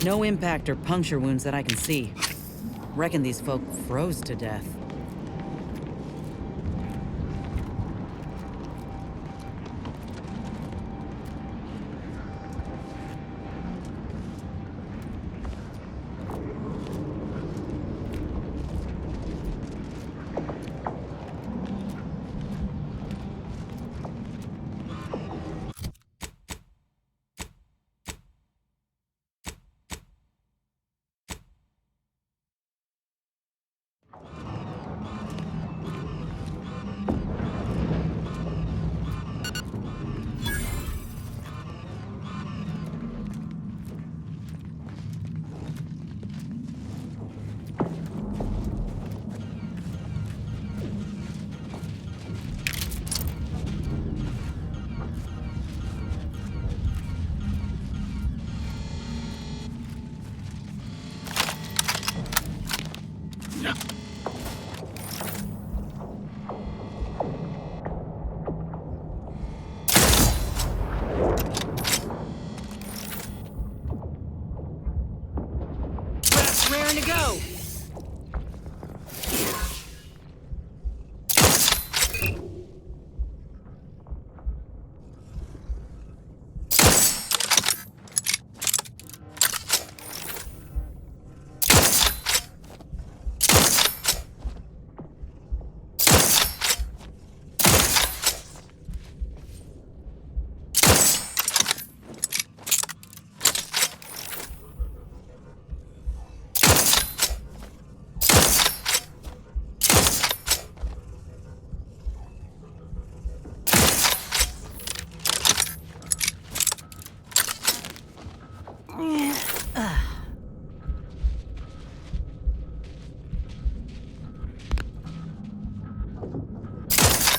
No impact or puncture wounds that I can see. Reckon these folk froze to death. Raring to go.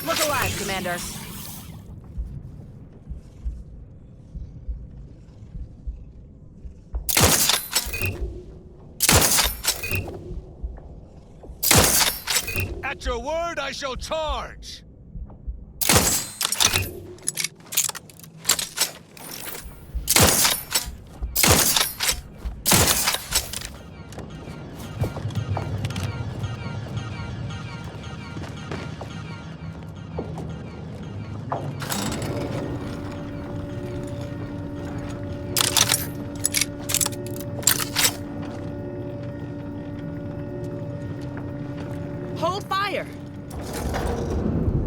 Look alive, Commander. At your word, I shall charge! Hold fire!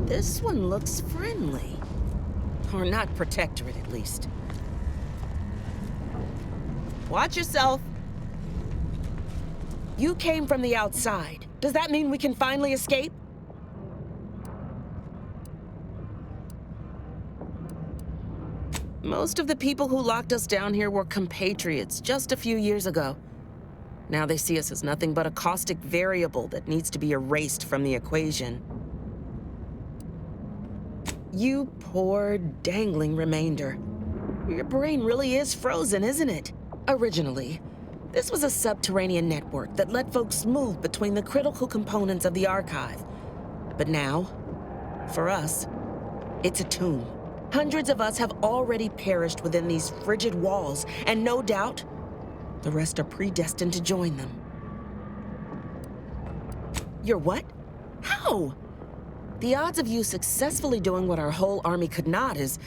This one looks friendly. Or not protectorate, at least. Watch yourself. You came from the outside. Does that mean we can finally escape? Most of the people who locked us down here were compatriots just a few years ago. Now they see us as nothing but a caustic variable that needs to be erased from the equation. You poor, dangling remainder. Your brain really is frozen, isn't it? Originally, this was a subterranean network that let folks move between the critical components of the archive. But now, for us, it's a tomb. Hundreds of us have already perished within these frigid walls, and no doubt, the rest are predestined to join them. You're what? How? The odds of you successfully doing what our whole army could not is,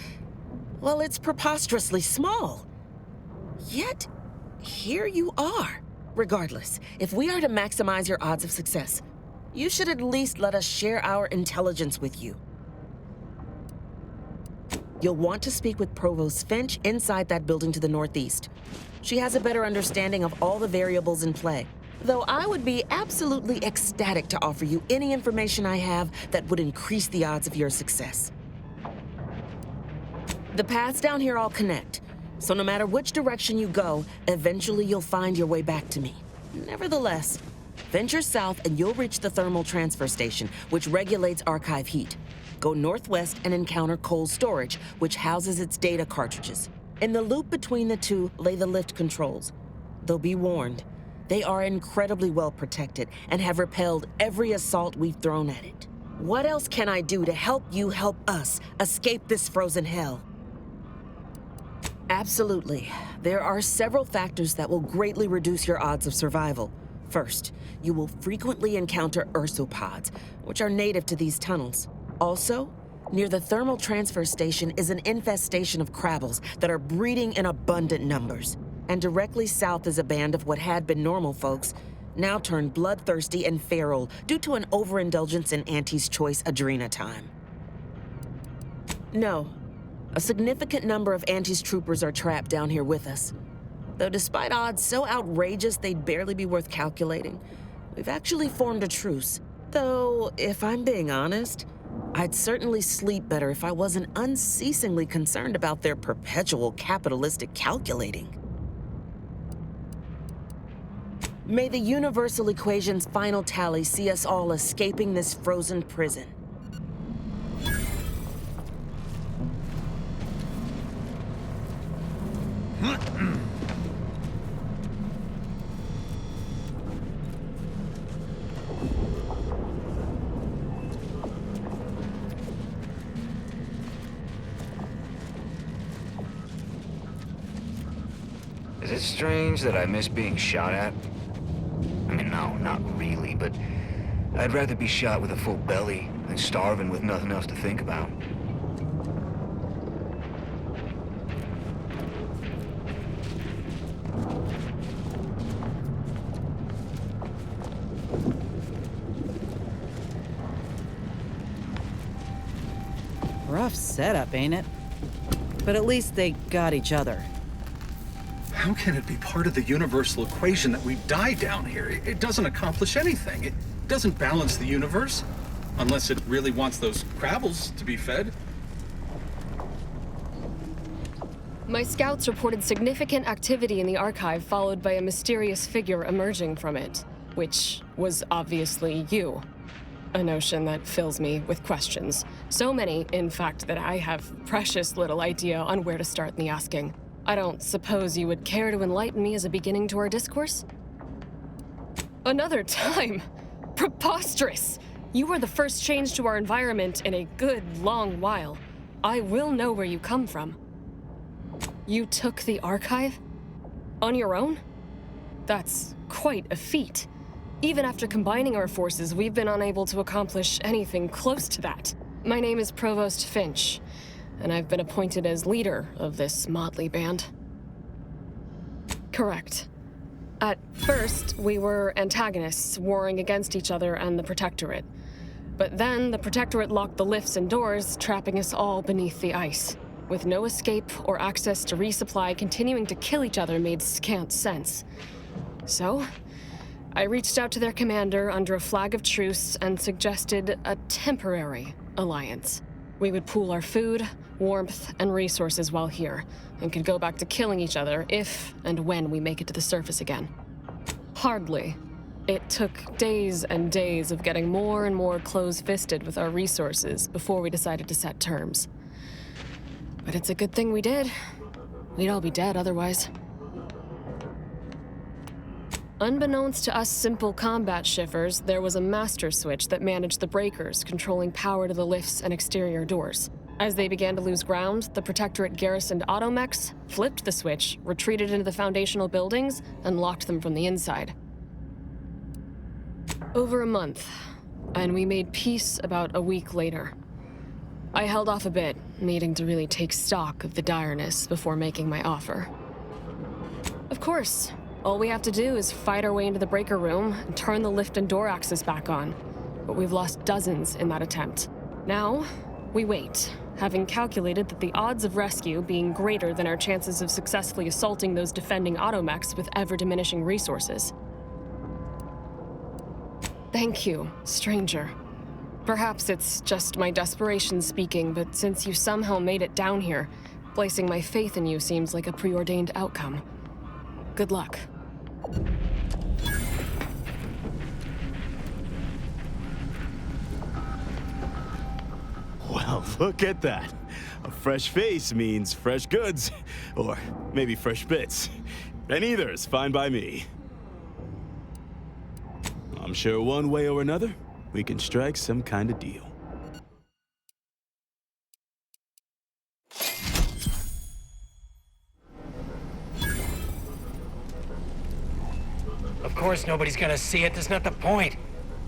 well, it's preposterously small. Yet, here you are. Regardless, if we are to maximize your odds of success, you should at least let us share our intelligence with you. You'll want to speak with Provost Finch inside that building to the northeast. She has a better understanding of all the variables in play. Though I would be absolutely ecstatic to offer you any information I have that would increase the odds of your success. The paths down here all connect, so no matter which direction you go, eventually you'll find your way back to me. Nevertheless, venture south and you'll reach the thermal transfer station, which regulates archive heat. Go northwest and encounter cold storage, which houses its data cartridges. In the loop between the two lay the lift controls. Though be warned, they are incredibly well protected and have repelled every assault we've thrown at it. What else can I do to help you help us escape this frozen hell? Absolutely. There are several factors that will greatly reduce your odds of survival. First, you will frequently encounter ursopods, which are native to these tunnels. Also, near the thermal transfer station is an infestation of crabbles that are breeding in abundant numbers. And directly south is a band of what had been normal folks, now turned bloodthirsty and feral due to an overindulgence in Auntie's Choice Adrena time. No, a significant number of Auntie's troopers are trapped down here with us. Though despite odds so outrageous they'd barely be worth calculating, we've actually formed a truce. Though, if I'm being honest, I'd certainly sleep better if I wasn't unceasingly concerned about their perpetual capitalistic calculating. May the universal equation's final tally see us all escaping this frozen prison. Is it strange that I miss being shot at? I mean, no, not really, but I'd rather be shot with a full belly than starving with nothing else to think about. Rough setup, ain't it? But at least they got each other. How can it be part of the universal equation that we die down here? It doesn't accomplish anything. It doesn't balance the universe. Unless it really wants those crabbles to be fed. My scouts reported significant activity in the archive, followed by a mysterious figure emerging from it, which was obviously you. A notion that fills me with questions. So many, in fact, that I have precious little idea on where to start in the asking. I don't suppose you would care to enlighten me as a beginning to our discourse? Another time? Preposterous! You were the first change to our environment in a good long while. I will know where you come from. You took the archive? On your own? That's quite a feat. Even after combining our forces, we've been unable to accomplish anything close to that. My name is Provost Finch, and I've been appointed as leader of this motley band. Correct. At first, we were antagonists, warring against each other and the Protectorate. But then, the Protectorate locked the lifts and doors, trapping us all beneath the ice. With no escape or access to resupply, continuing to kill each other made scant sense. So, I reached out to their commander under a flag of truce and suggested a temporary alliance. We would pool our food, warmth, and resources while here, and could go back to killing each other if and when we make it to the surface again. Hardly. It took days and days of getting more and more close-fisted with our resources before we decided to set terms. But it's a good thing we did. We'd all be dead otherwise. Unbeknownst to us simple combat shivers, there was a master switch that managed the breakers, controlling power to the lifts and exterior doors. As they began to lose ground, the Protectorate garrisoned automechs, flipped the switch, retreated into the foundational buildings, and locked them from the inside. Over a month, and we made peace about a week later. I held off a bit, needing to really take stock of the direness before making my offer. Of course, all we have to do is fight our way into the breaker room and turn the lift and door access back on. But we've lost dozens in that attempt. Now, we wait, having calculated that the odds of rescue being greater than our chances of successfully assaulting those defending automechs with ever-diminishing resources. Thank you, stranger. Perhaps it's just my desperation speaking, but since you somehow made it down here, placing my faith in you seems like a preordained outcome. Good luck. Well, look at that. A fresh face means fresh goods. Or maybe fresh bits. And either is fine by me. I'm sure one way or another, we can strike some kind of deal. course nobody's gonna see it. That's not the point.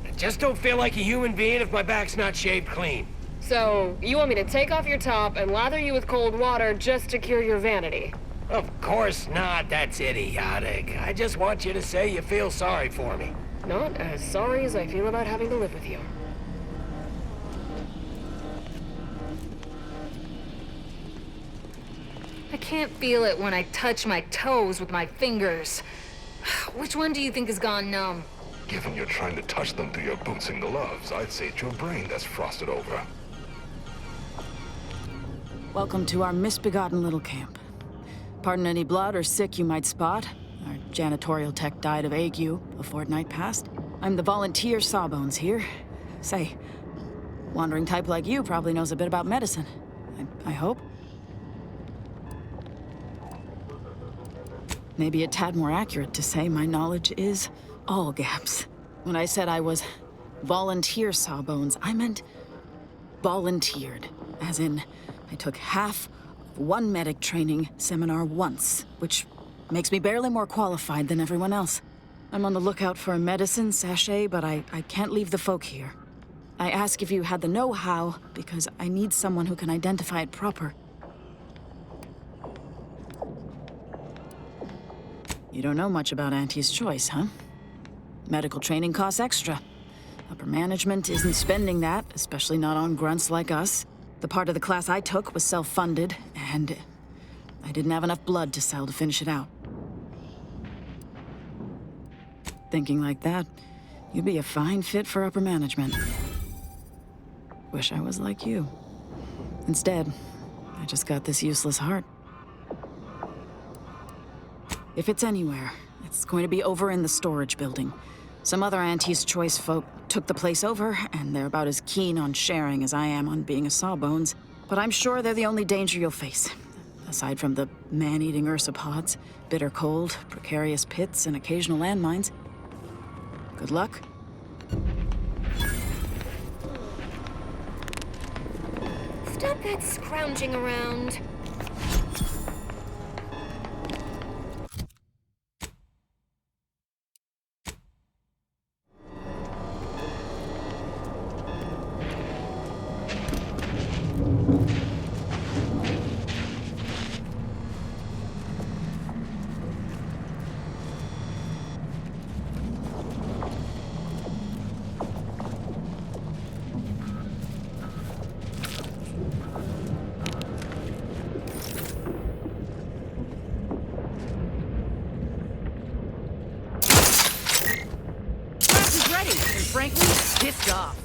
I just don't feel like a human being if my back's not shaved clean. So, you want me to take off your top and lather you with cold water just to cure your vanity? Of course not. That's idiotic. I just want you to say you feel sorry for me. Not as sorry as I feel about having to live with you. I can't feel it when I touch my toes with my fingers. Which one do you think has gone numb? Given you're trying to touch them through your boots and gloves, I'd say it's your brain that's frosted over. Welcome to our misbegotten little camp. Pardon any blood or sick you might spot. Our janitorial tech died of ague a fortnight past. I'm the volunteer Sawbones here. Say, wandering type like you probably knows a bit about medicine. I hope. Maybe a tad more accurate to say my knowledge is all gaps. When I said I was volunteer Sawbones, I meant volunteered. As in, I took half of one medic training seminar once, which makes me barely more qualified than everyone else. I'm on the lookout for a medicine sachet, but I can't leave the folk here. I ask if you had the know-how, because I need someone who can identify it proper. You don't know much about Auntie's choice, huh? Medical training costs extra. Upper management isn't spending that, especially not on grunts like us. The part of the class I took was self-funded, and I didn't have enough blood to sell to finish it out. Thinking like that, you'd be a fine fit for upper management. Wish I was like you. Instead, I just got this useless heart. If it's anywhere, it's going to be over in the storage building. Some other Auntie's Choice folk took the place over, and they're about as keen on sharing as I am on being a Sawbones. But I'm sure they're the only danger you'll face. Aside from the man-eating ursopods, bitter cold, precarious pits, and occasional landmines. Good luck. Stop that scrounging around. Frankly, pissed off.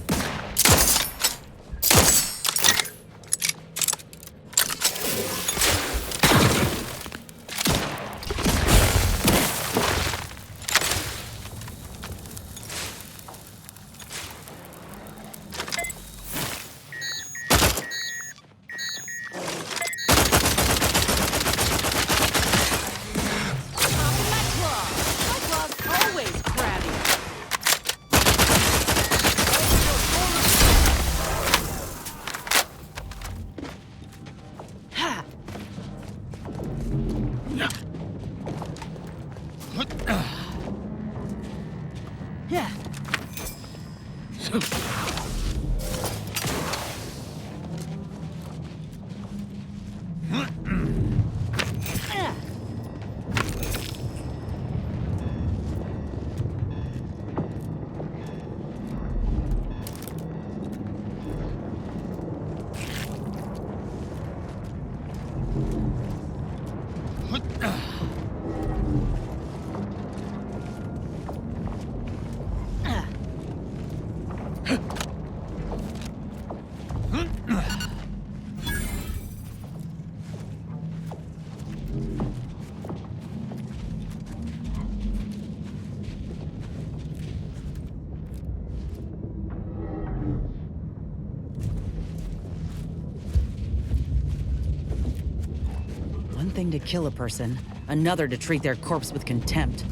Thing to kill a person, another to treat their corpse with contempt.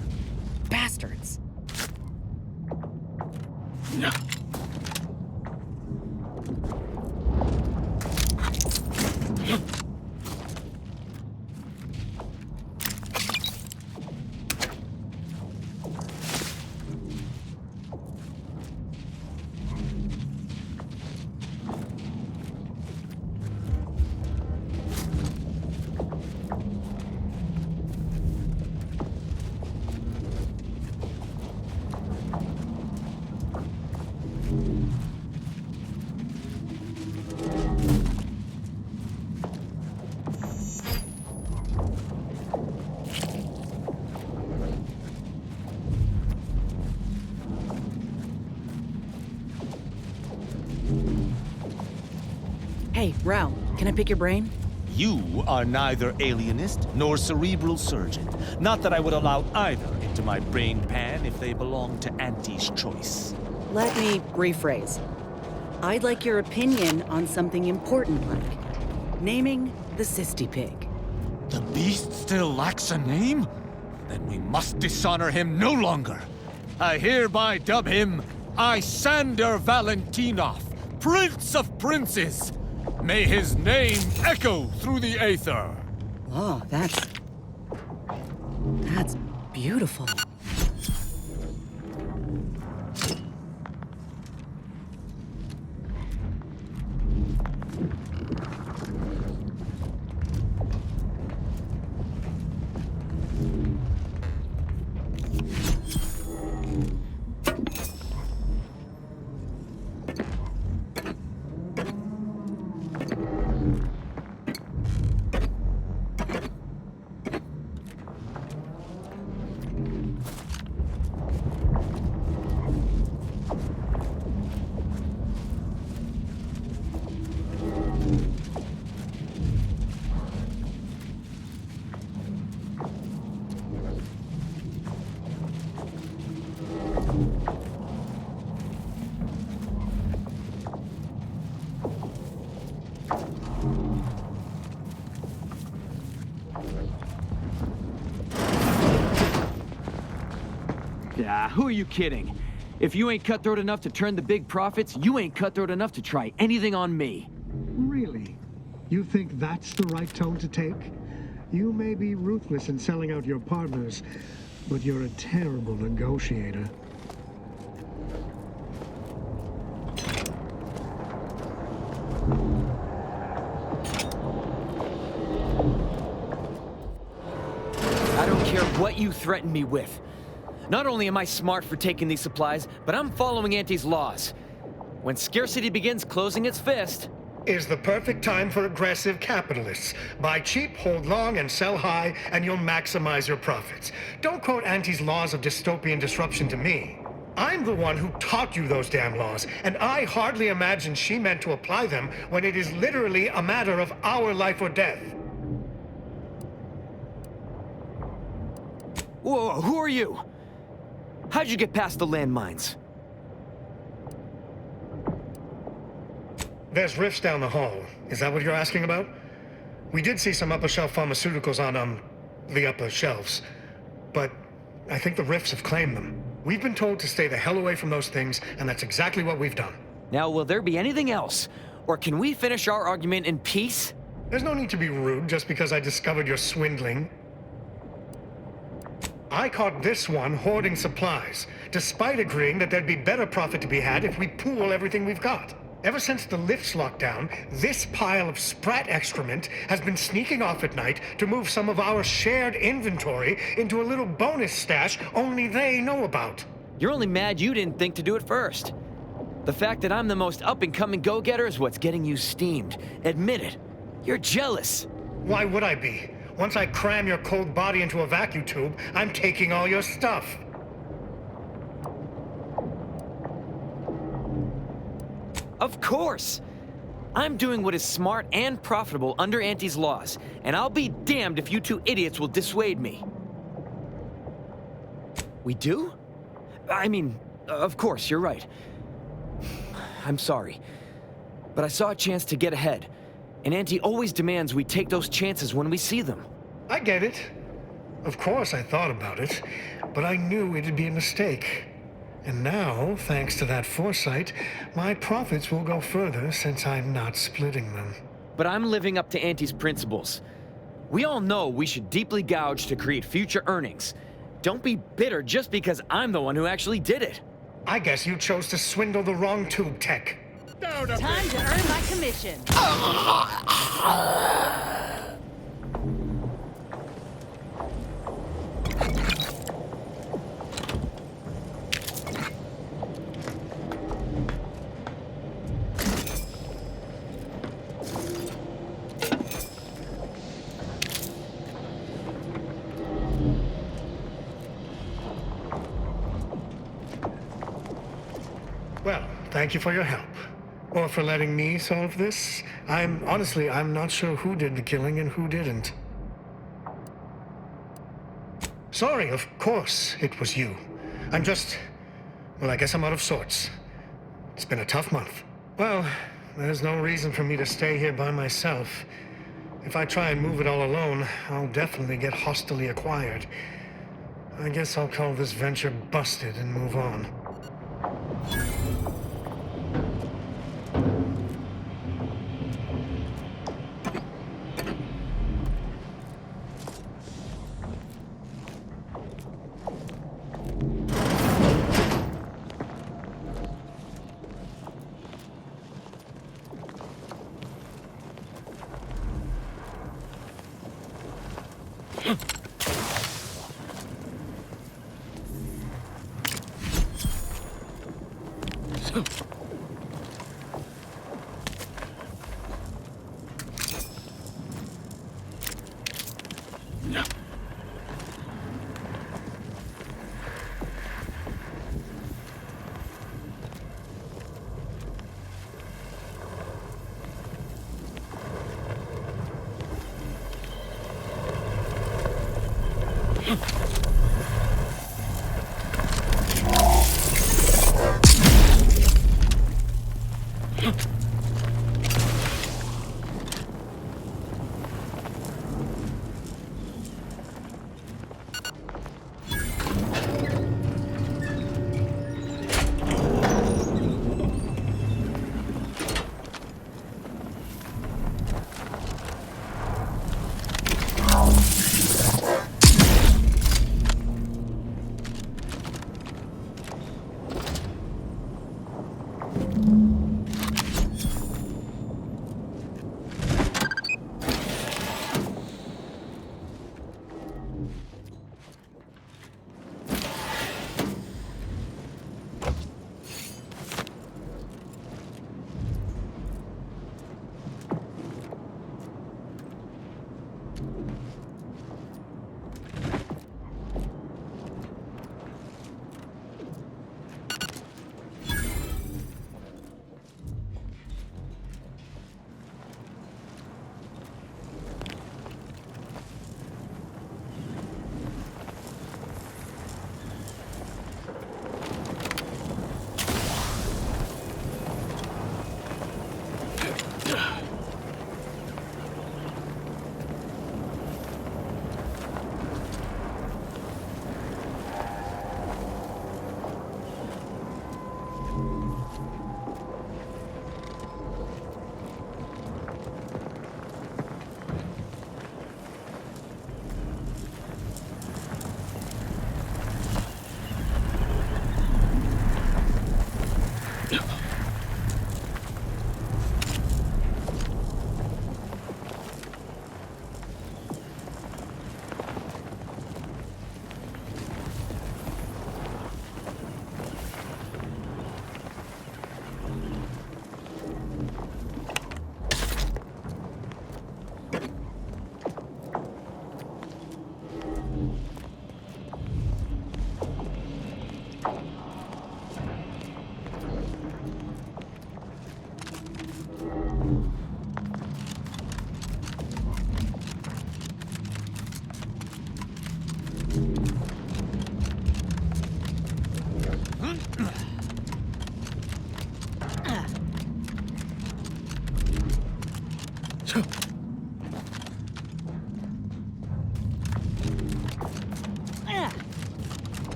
Bastards. Hey, Rao, can I pick your brain? You are neither alienist nor cerebral surgeon. Not that I would allow either into my brain pan if they belong to Auntie's choice. Let me rephrase. I'd like your opinion on something important like naming the cysty pig. The beast still lacks a name? Then we must dishonor him no longer. I hereby dub him Isander Valentinov, Prince of Princes. May his name echo through the aether. Oh, that's beautiful. Yeah, who are you kidding? If you ain't cutthroat enough to turn the big profits, you ain't cutthroat enough to try anything on me. Really? You think that's the right tone to take? You may be ruthless in selling out your partners, but you're a terrible negotiator. I don't care what you threaten me with. Not only am I smart for taking these supplies, but I'm following Auntie's laws. When scarcity begins closing its fist... is the perfect time for aggressive capitalists. Buy cheap, hold long, and sell high, and you'll maximize your profits. Don't quote Auntie's laws of dystopian disruption to me. I'm the one who taught you those damn laws, and I hardly imagine she meant to apply them when it is literally a matter of our life or death. Whoa, who are you? How'd you get past the landmines? There's rifts down the hall. Is that what you're asking about? We did see some upper-shelf pharmaceuticals on, the upper shelves. But I think the rifts have claimed them. We've been told to stay the hell away from those things, and that's exactly what we've done. Now, will there be anything else? Or can we finish our argument in peace? There's no need to be rude just because I discovered you're swindling. I caught this one hoarding supplies, despite agreeing that there'd be better profit to be had if we pool everything we've got. Ever since the lifts locked down, this pile of sprat excrement has been sneaking off at night to move some of our shared inventory into a little bonus stash only they know about. You're only mad you didn't think to do it first. The fact that I'm the most up-and-coming go-getter is what's getting you steamed. Admit it. You're jealous. Why would I be? Once I cram your cold body into a vacuum tube, I'm taking all your stuff. Of course! I'm doing what is smart and profitable under Auntie's laws, and I'll be damned if you two idiots will dissuade me. We do? I mean, of course, you're right. I'm sorry. But I saw a chance to get ahead, and Auntie always demands we take those chances when we see them. I get it. Of course I thought about it, but I knew it'd be a mistake. And now, thanks to that foresight, my profits will go further since I'm not splitting them. But I'm living up to Auntie's principles. We all know we should deeply gouge to create future earnings. Don't be bitter just because I'm the one who actually did it. I guess you chose to swindle the wrong tube tech. Time to earn my commission. Well, thank you for your help. or for letting me solve this. Honestly, I'm not sure who did the killing and who didn't. Sorry, of course it was you. Well, I guess I'm out of sorts. It's been a tough month. Well, there's no reason for me to stay here by myself. If I try and move it all alone, I'll definitely get hostilely acquired. I guess I'll call this venture busted and move on.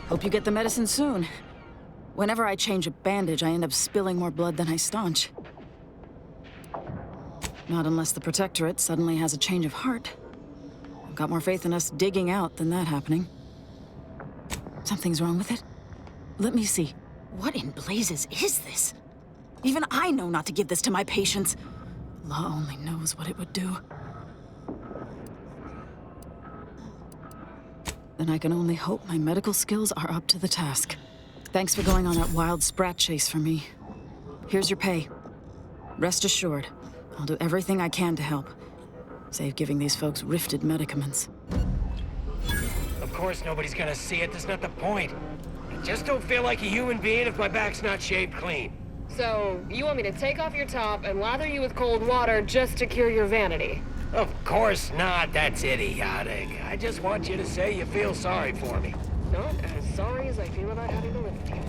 Hope you get the medicine soon. Whenever I change a bandage, I end up spilling more blood than I staunch. Not unless the Protectorate suddenly has a change of heart. I've got more faith in us digging out than that happening. Something's wrong with it? Let me see. What in blazes is this? Even I know not to give this to my patients. Law only knows what it would do. Then I can only hope my medical skills are up to the task. Thanks for going on that wild sprat chase for me. Here's your pay. Rest assured, I'll do everything I can to help. Save giving these folks rifted medicaments. Of course nobody's gonna see it, that's not the point. I just don't feel like a human being if my back's not shaved clean. So, you want me to take off your top and lather you with cold water just to cure your vanity? Of course not, that's idiotic. I just want you to say you feel sorry for me. Not as sorry as I feel about having to live with you.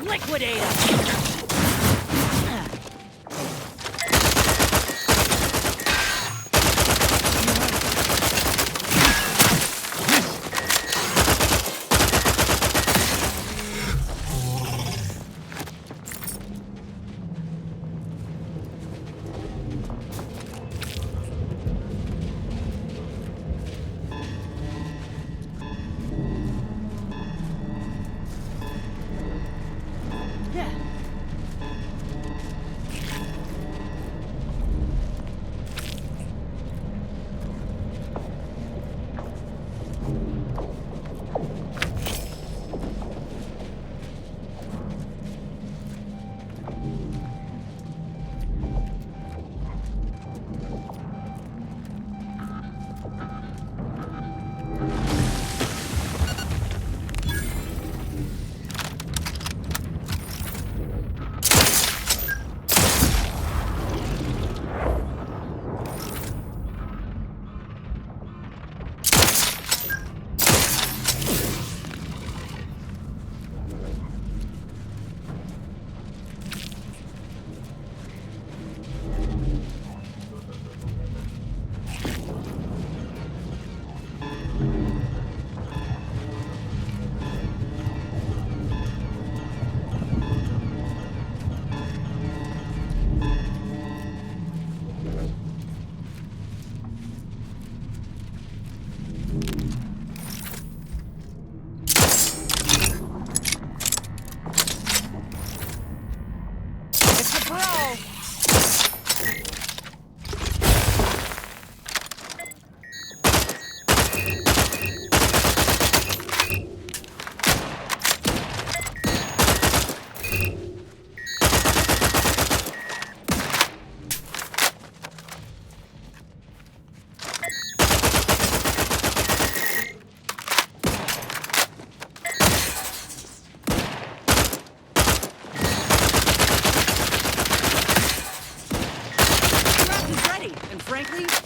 Liquidate him!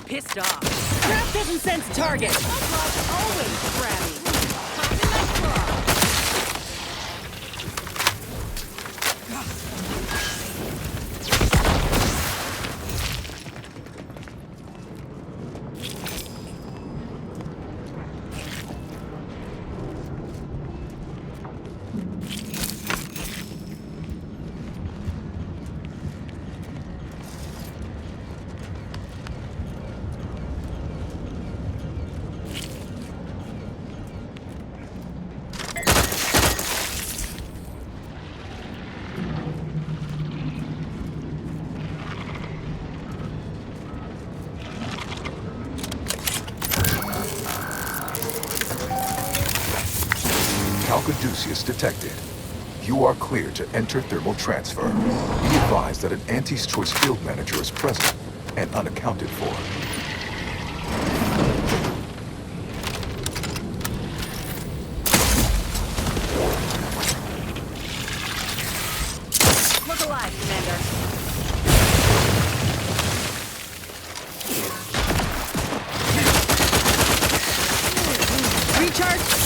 Pissed off. Trap doesn't sense target. Always crabby. Pop in my claw. Caduceus detected. You are clear to enter thermal transfer. Be advised that an Anti's Choice field manager is present and unaccounted for. Look alive, Commander. Recharge.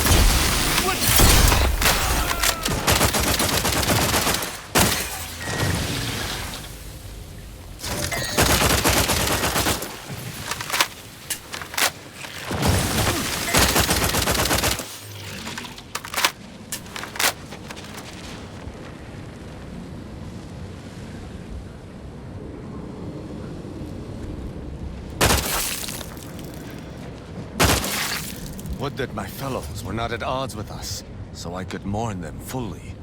Would that my fellows were not at odds with us, so I could mourn them fully.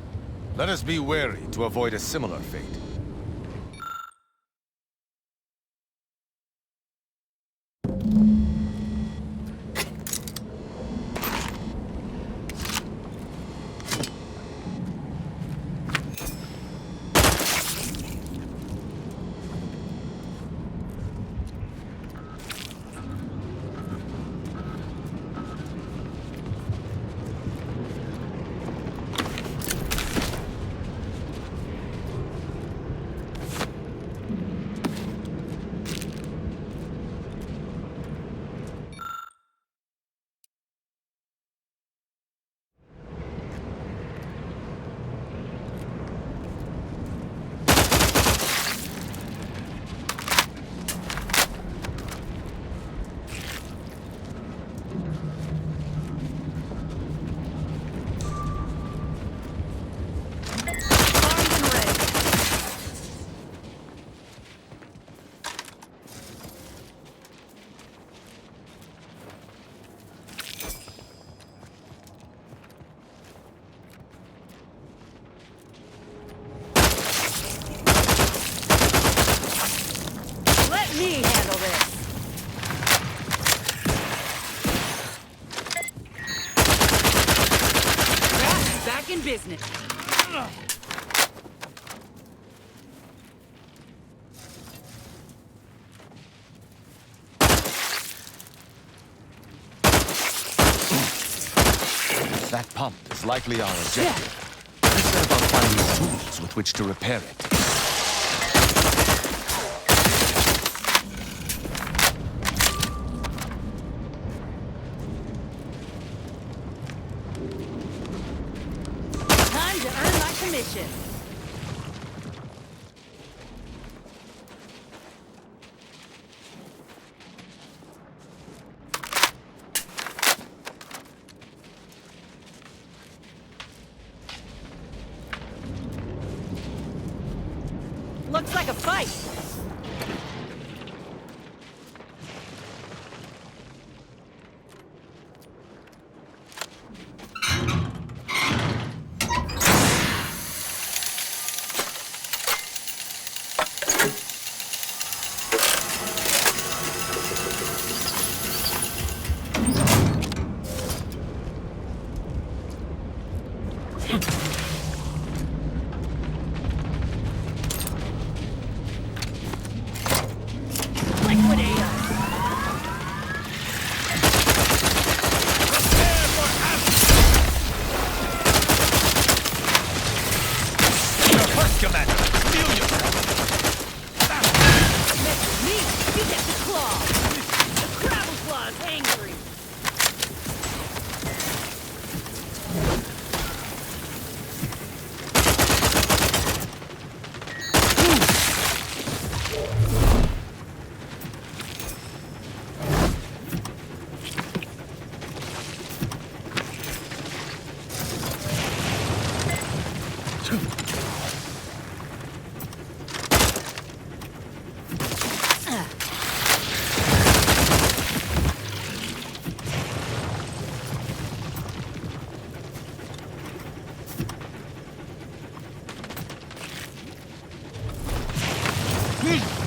Let us be wary to avoid a similar fate. Business. That pump is likely our objective. Let's set about finding tools with which to repair it. Looks like a fight.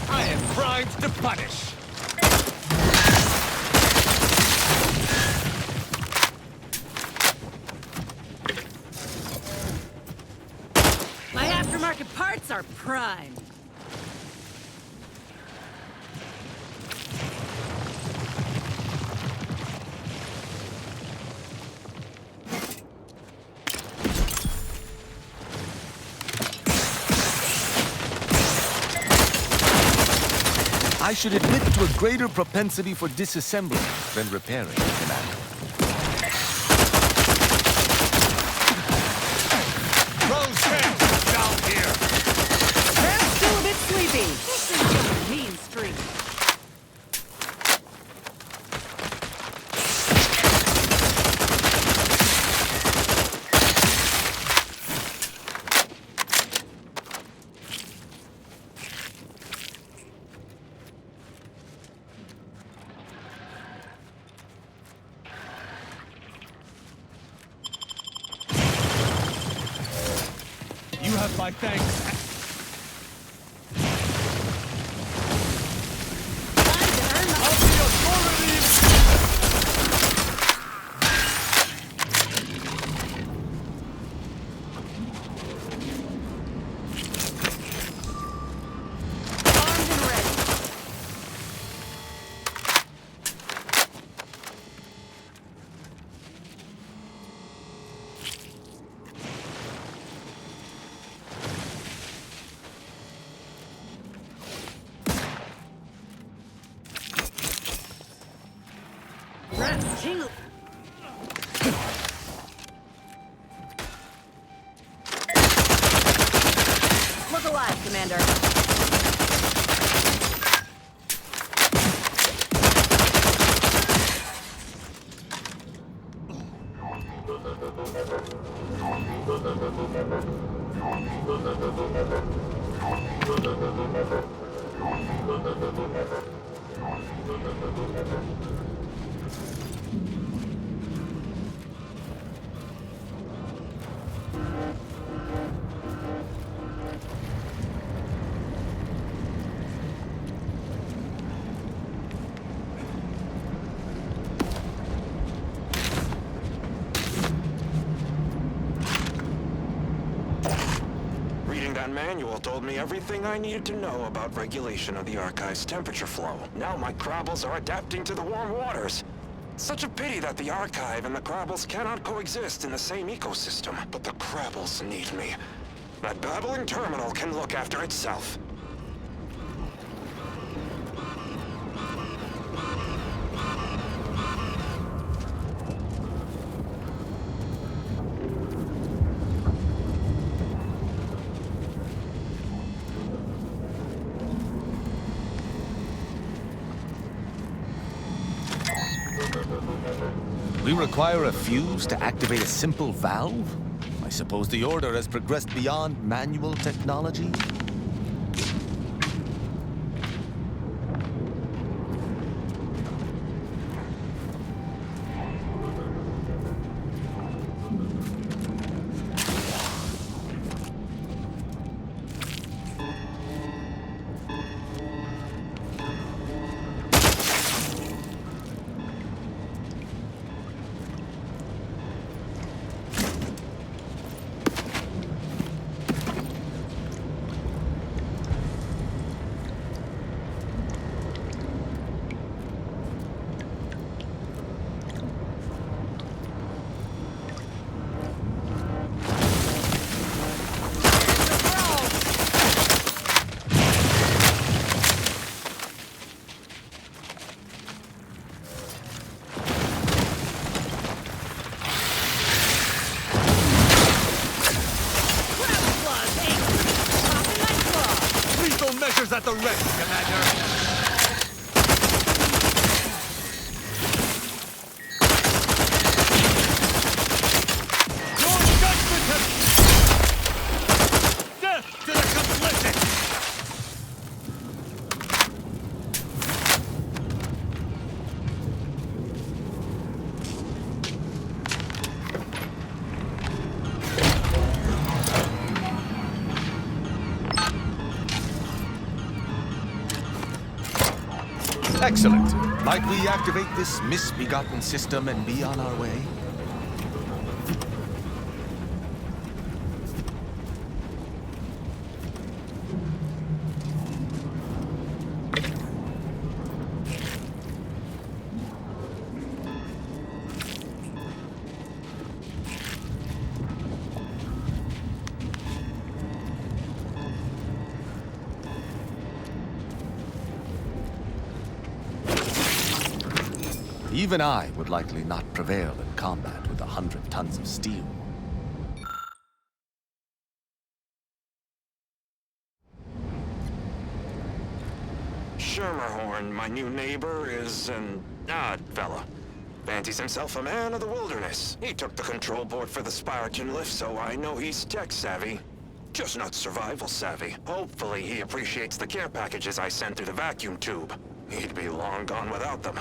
I am primed to punish. My aftermarket parts are prime. I should admit to a greater propensity for disassembling than repairing, Commander. Throw stamps down here! I'm still a bit sleepy. This is just a mean streak. my thanks. Look alive, Commander. That manual told me everything I needed to know about regulation of the Archive's temperature flow. Now my Crabbles are adapting to the warm waters. Such a pity that the Archive and the Crabbles cannot coexist in the same ecosystem. But the Crabbles need me. That babbling terminal can look after itself. We require a fuse to activate a simple valve? I suppose the Order has progressed beyond manual technology? At the ready, Commander. Your judgment has... Death to the complicit! Excellent. Might we activate this misbegotten system and be on our way? Even I would likely not prevail in combat with 100 tons of steel. Schermerhorn, my new neighbor, is an odd fella. Fancies himself a man of the wilderness. He took the control board for the Spiraton lift, so I know he's tech-savvy. Just not survival-savvy. Hopefully he appreciates the care packages I sent through the vacuum tube. He'd be long gone without them.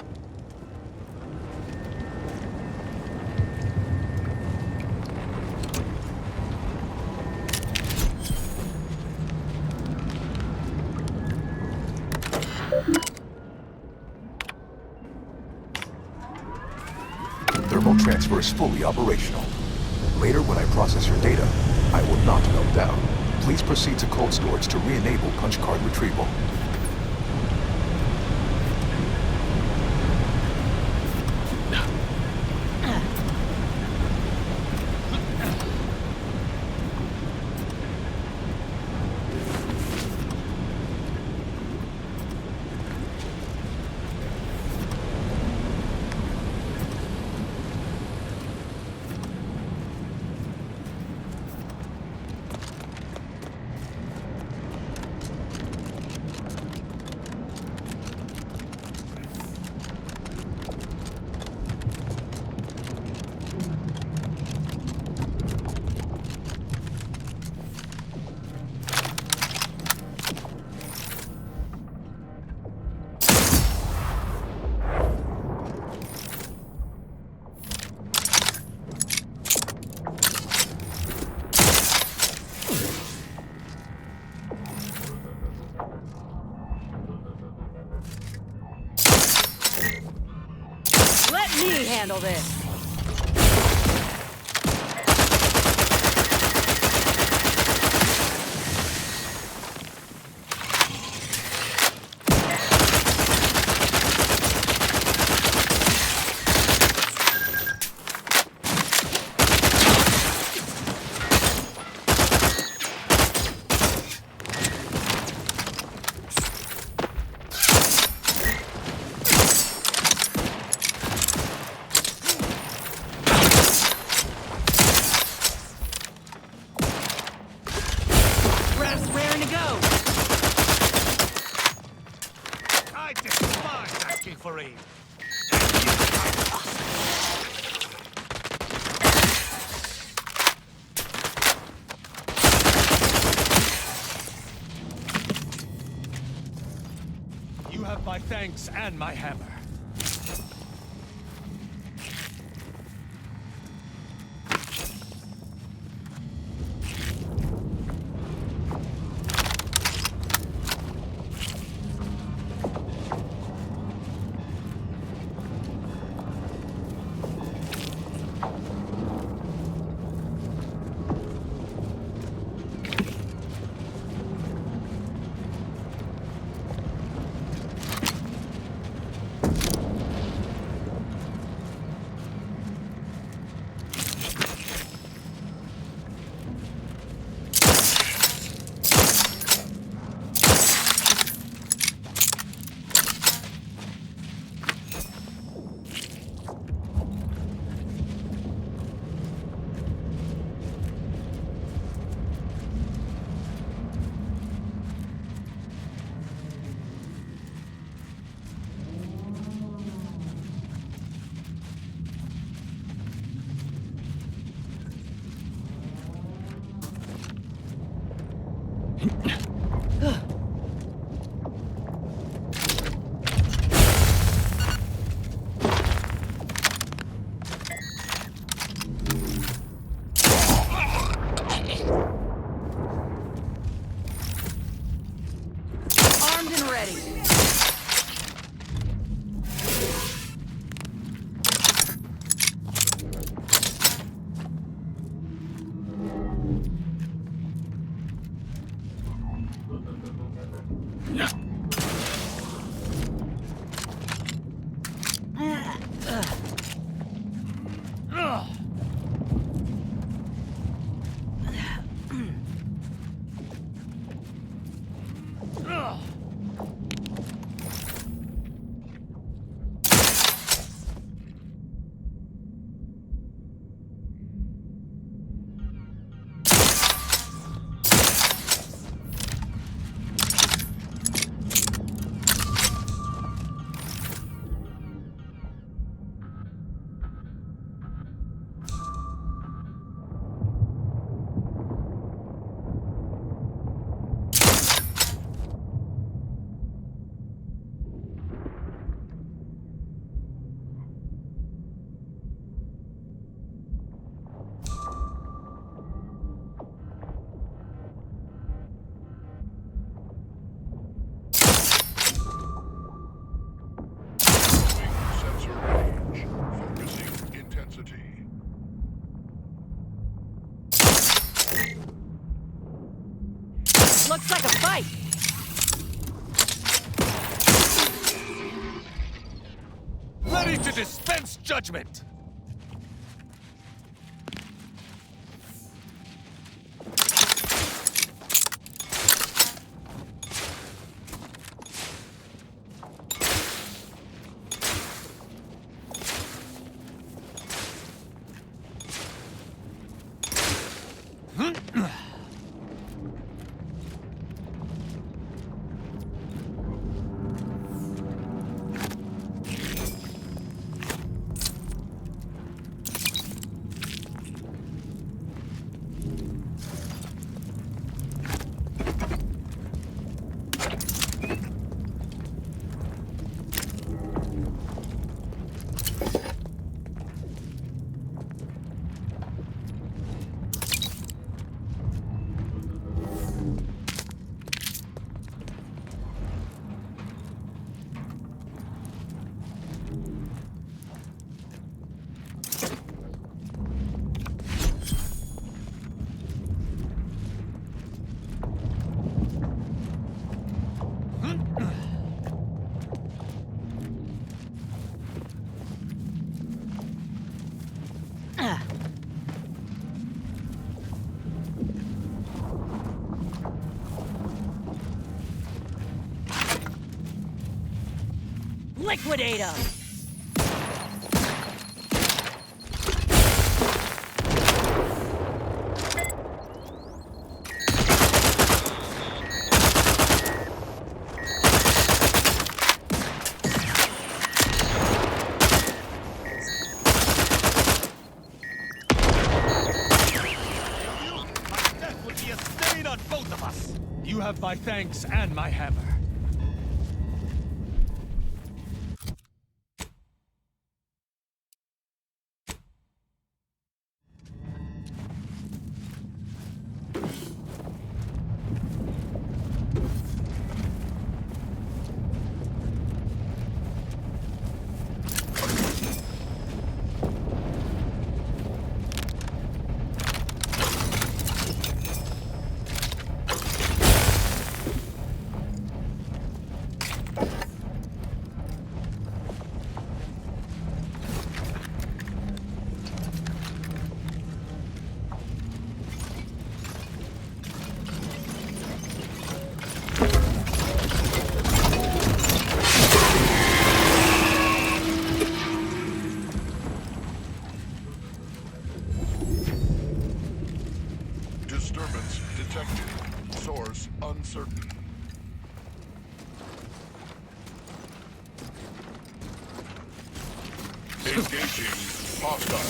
Thermal transfer is fully operational. Later, when I process your data, I will not melt down. Please proceed to cold storage to re-enable punch card retrieval. Handle this. My thanks and my hammer. Looks like a fight. Ready to dispense judgment! Liquidate him! My death would be a stain on both of us! You have my thanks and my hammer. Disturbance detected. Source uncertain. Engaging hostile.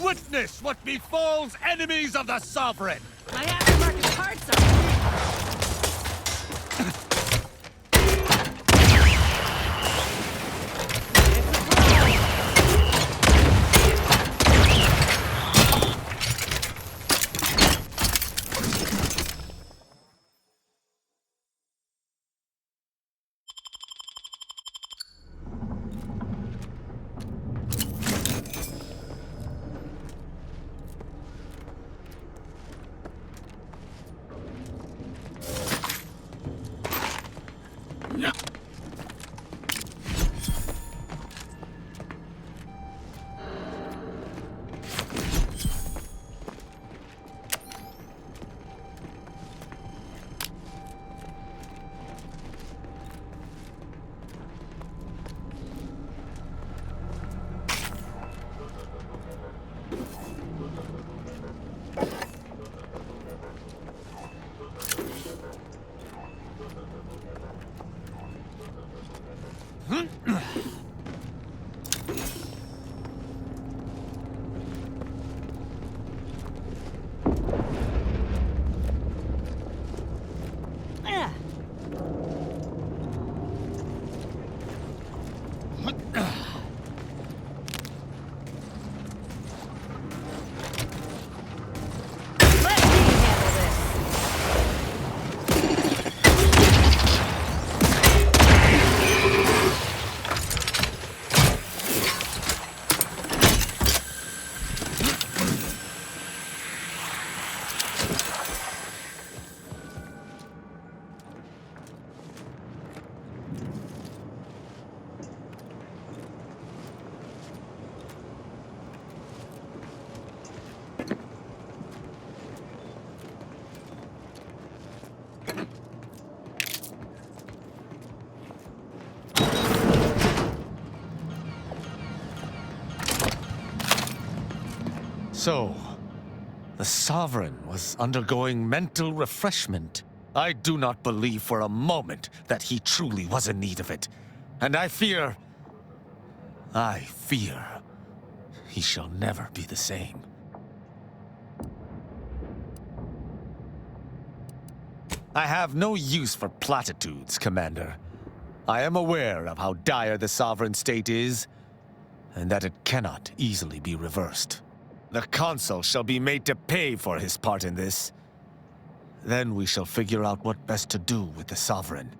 Witness what befalls enemies of the sovereign! My aftermarket So, the Sovereign was undergoing mental refreshment. I do not believe for a moment that he truly was in need of it. And I fear he shall never be the same. I have no use for platitudes, Commander. I am aware of how dire the Sovereign state is, and that it cannot easily be reversed. The Consul shall be made to pay for his part in this. Then we shall figure out what best to do with the Sovereign.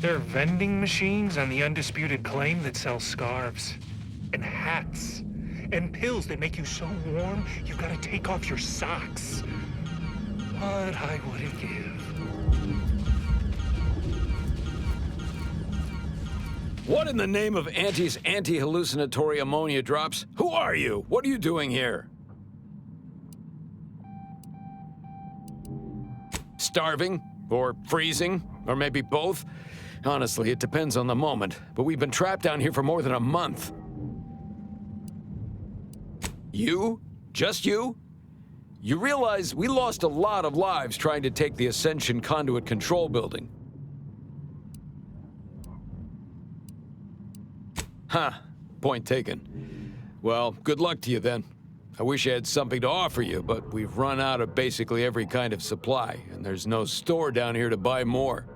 There are vending machines on the undisputed claim that sell scarves, and hats, and pills that make you so warm you gotta take off your socks. What I wouldn't give. What in the name of Auntie's anti-hallucinatory ammonia drops? Who are you? What are you doing here? Starving? Or freezing? Or maybe both? Honestly, it depends on the moment, but we've been trapped down here for more than a month. You? Just you? You realize we lost a lot of lives trying to take the Ascension Conduit Control Building. Huh. Point taken. Well, good luck to you then. I wish I had something to offer you, but we've run out of basically every kind of supply, and there's no store down here to buy more.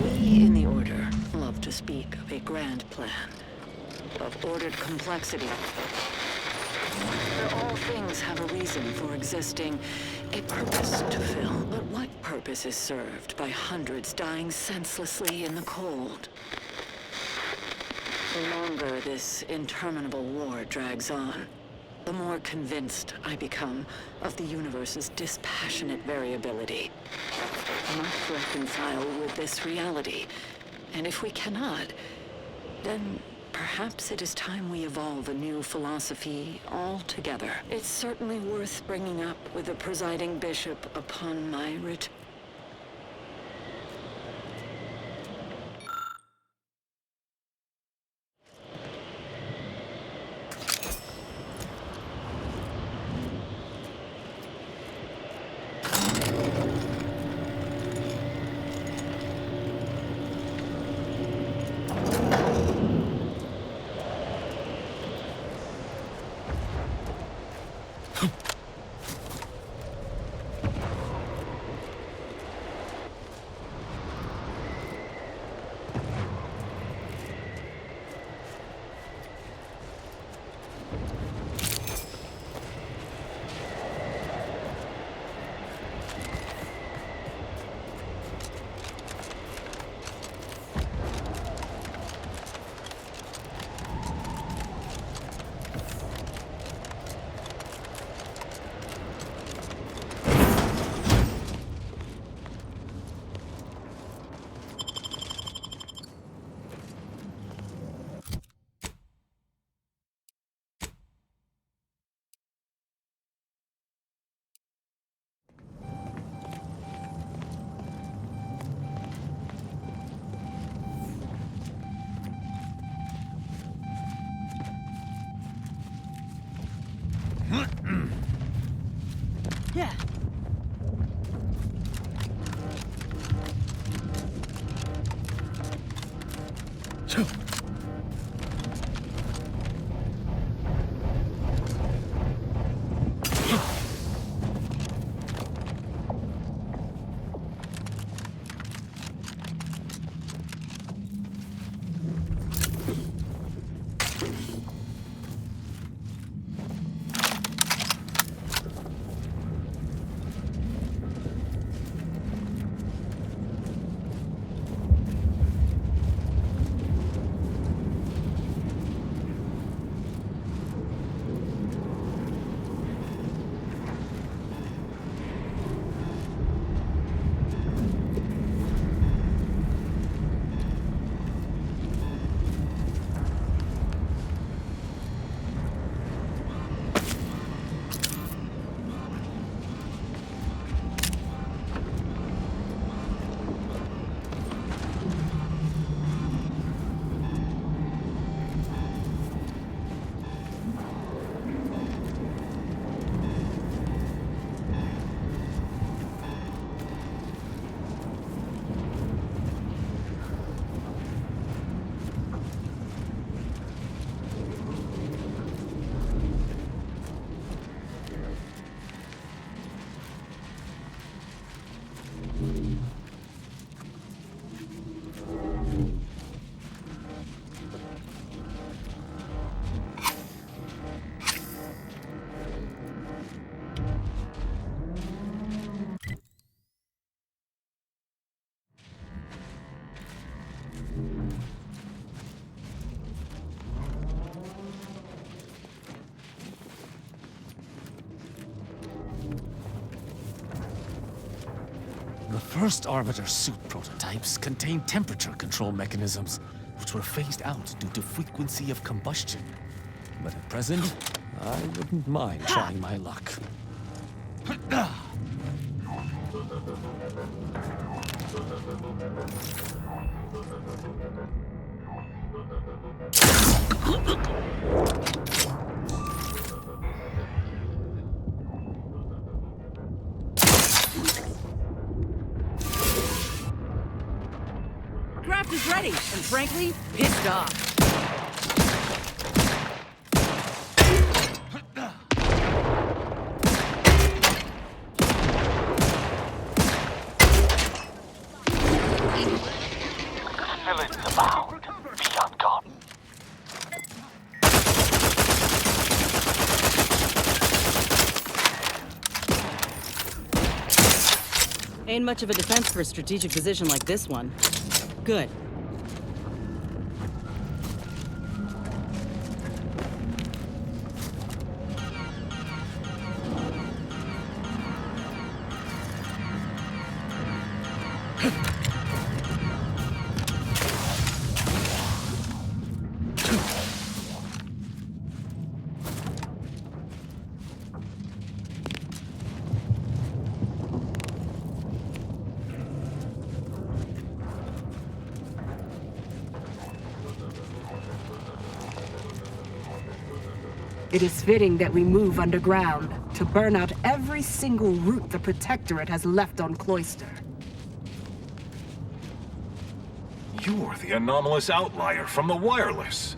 We in the Order love to speak of a grand plan, of ordered complexity, where all things have a reason for existing, a purpose to fill. But what purpose is served by hundreds dying senselessly in the cold? The longer this interminable war drags on, the more convinced I become of the universe's dispassionate variability. I must reconcile with this reality, and if we cannot, then perhaps it is time we evolve a new philosophy altogether. It's certainly worth bringing up with the presiding bishop upon my return. Yeah. first Arbiter suit prototypes contained temperature control mechanisms, which were phased out due to frequency of combustion. But at present, I wouldn't mind trying my luck. Craft is ready, and frankly, pissed off. Villains abound. Be on guard. Ain't much of a defense for a strategic position like this one. Good. It is fitting that we move underground to burn out every single route the Protectorate has left on Cloister. You're the anomalous outlier from the wireless.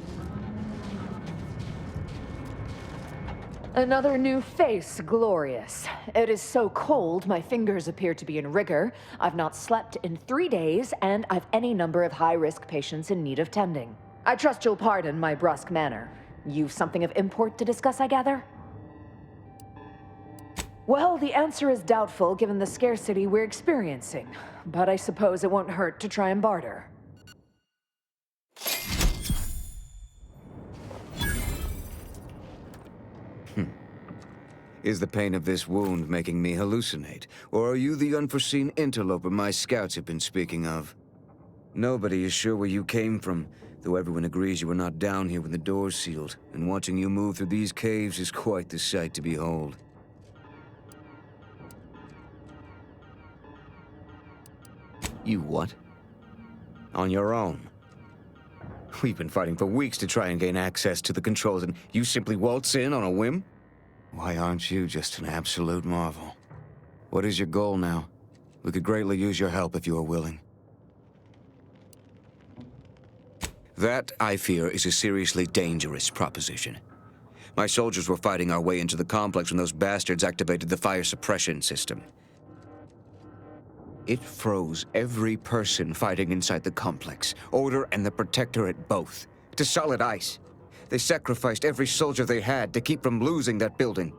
Another new face, glorious. It is so cold, my fingers appear to be in rigor. I've not slept in 3 days, and I've any number of high-risk patients in need of tending. I trust you'll pardon my brusque manner. You've something of import to discuss, I gather? Well, the answer is doubtful given the scarcity we're experiencing, but I suppose it won't hurt to try and barter. Is the pain of this wound making me hallucinate? Or are you the unforeseen interloper my scouts have been speaking of? Nobody is sure where you came from, though everyone agrees you were not down here when the doors sealed, and watching you move through these caves is quite the sight to behold. You what? On your own? We've been fighting for weeks to try and gain access to the controls, and you simply waltz in on a whim? Why aren't you just an absolute marvel? What is your goal now? We could greatly use your help if you are willing. That, I fear, is a seriously dangerous proposition. My soldiers were fighting our way into the complex when those bastards activated the fire suppression system. It froze every person fighting inside the complex, Order and the Protectorate both, to solid ice. They sacrificed every soldier they had to keep from losing that building.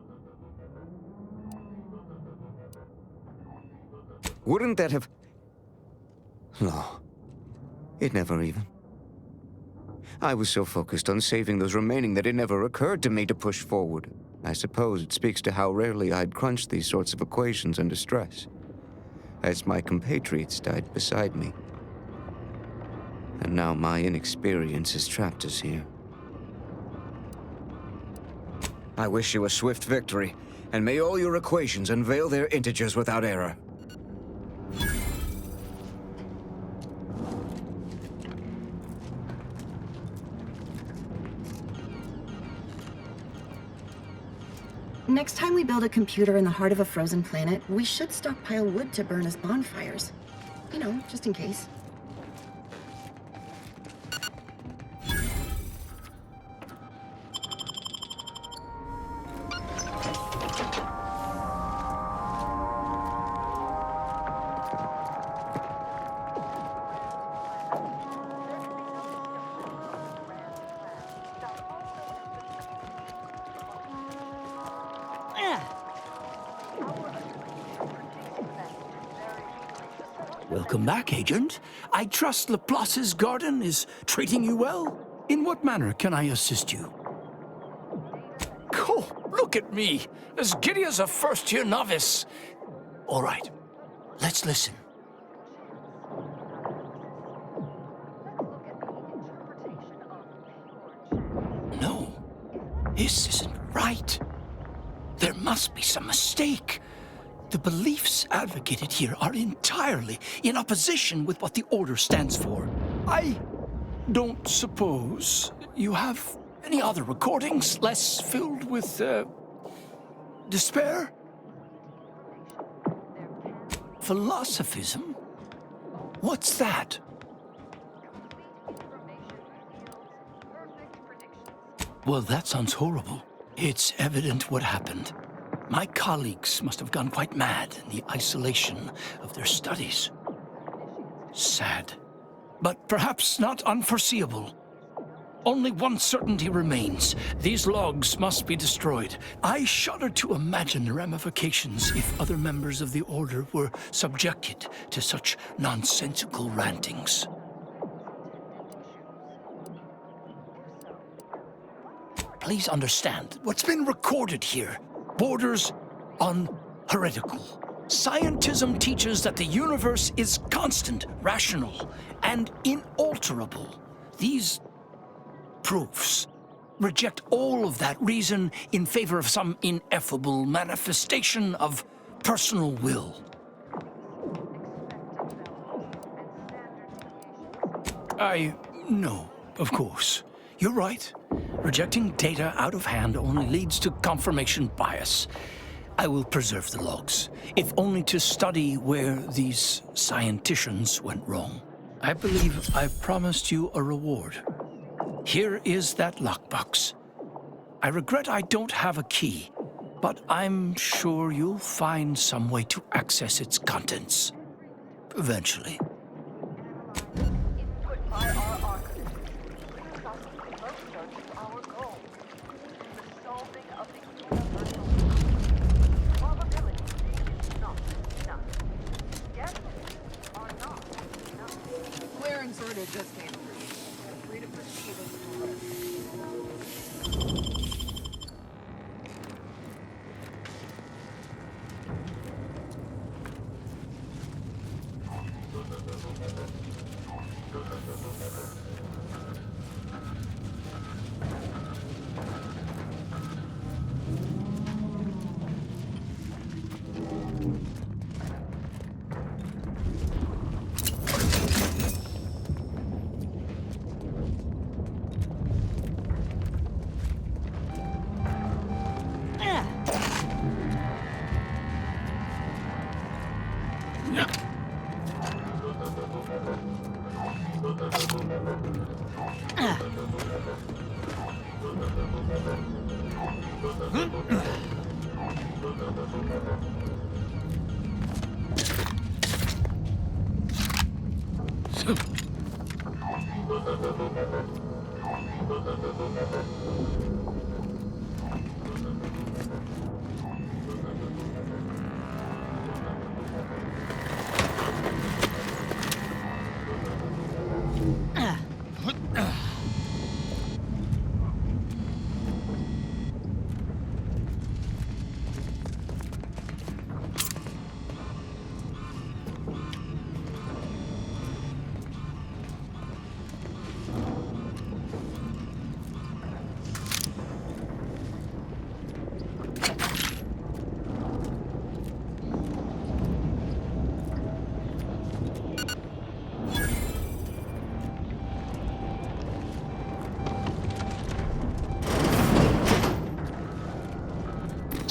Wouldn't that have... No. It never even... I was so focused on saving those remaining that it never occurred to me to push forward. I suppose it speaks to how rarely I'd crunch these sorts of equations under stress, as my compatriots died beside me. And now my inexperience has trapped us here. I wish you a swift victory, and may all your equations unveil their integers without error. Next time we build a computer in the heart of a frozen planet, we should stockpile wood to burn as bonfires. You know, just in case. Welcome back, Agent. I trust Laplace's garden is treating you well. In what manner can I assist you? Oh, look at me, as giddy as a first-year novice. All right, let's listen. This isn't right. There must be some mistake. The beliefs advocated here are entirely in opposition with what the Order stands for. I don't suppose you have any other recordings less filled with, despair? Philosophism? What's that? Well, that sounds horrible. It's evident what happened. My colleagues must have gone quite mad in the isolation of their studies. Sad, but perhaps not unforeseeable. Only one certainty remains. These logs must be destroyed. I shudder to imagine the ramifications if other members of the Order were subjected to such nonsensical rantings. Please understand, what's been recorded here borders on heretical. Scientism teaches that the universe is constant, rational, and inalterable. These proofs reject all of that reason in favor of some ineffable manifestation of personal will. No, of course. You're right. Rejecting data out of hand only leads to confirmation bias. I will preserve the logs, if only to study where these scienticians went wrong. I believe I promised you a reward. Here is that lockbox. I regret I don't have a key, but I'm sure you'll find some way to access its contents. Eventually. Clearance order just came through. Free to proceed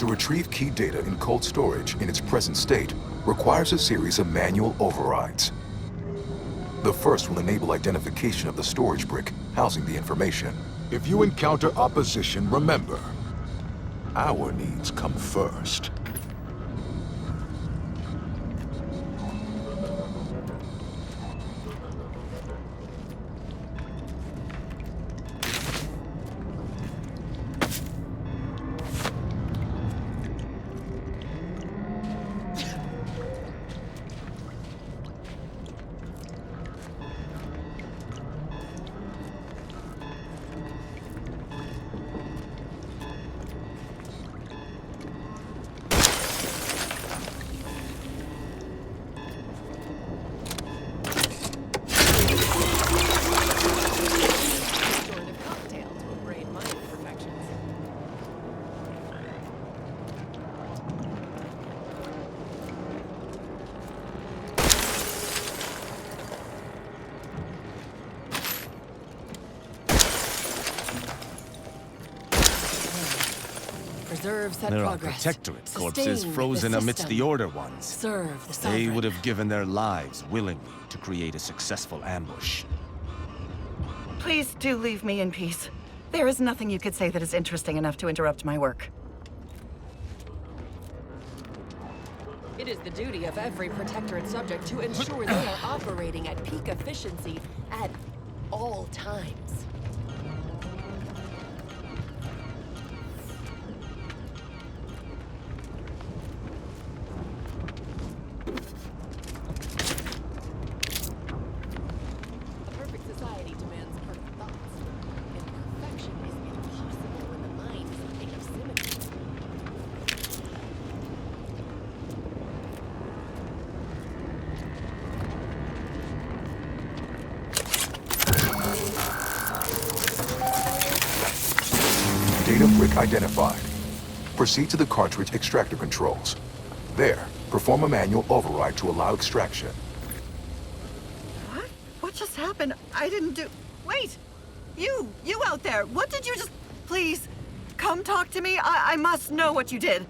To retrieve key data in cold storage in its present state requires a series of manual overrides. The first will enable identification of the storage brick housing the information. If you encounter opposition, remember, our needs come first. Preserve said There are progress. Protectorate corpses Sustain frozen the amidst system. the Order ones. Serve the They sovereign. would have given their lives willingly to create a successful ambush. Please do leave me in peace. There is nothing you could say that is interesting enough to interrupt my work. It is the duty of every Protectorate subject to ensure they are operating at peak efficiency at all times. A perfect society demands perfect thoughts, and perfection is impossible when the mind is a thing of symmetry. Data brick identified. Proceed to the cartridge extractor controls. There, perform a manual override to allow extraction. What? What just happened? I didn't do... Wait! You out there! What did you just... Please, come talk to me. I must know what you did.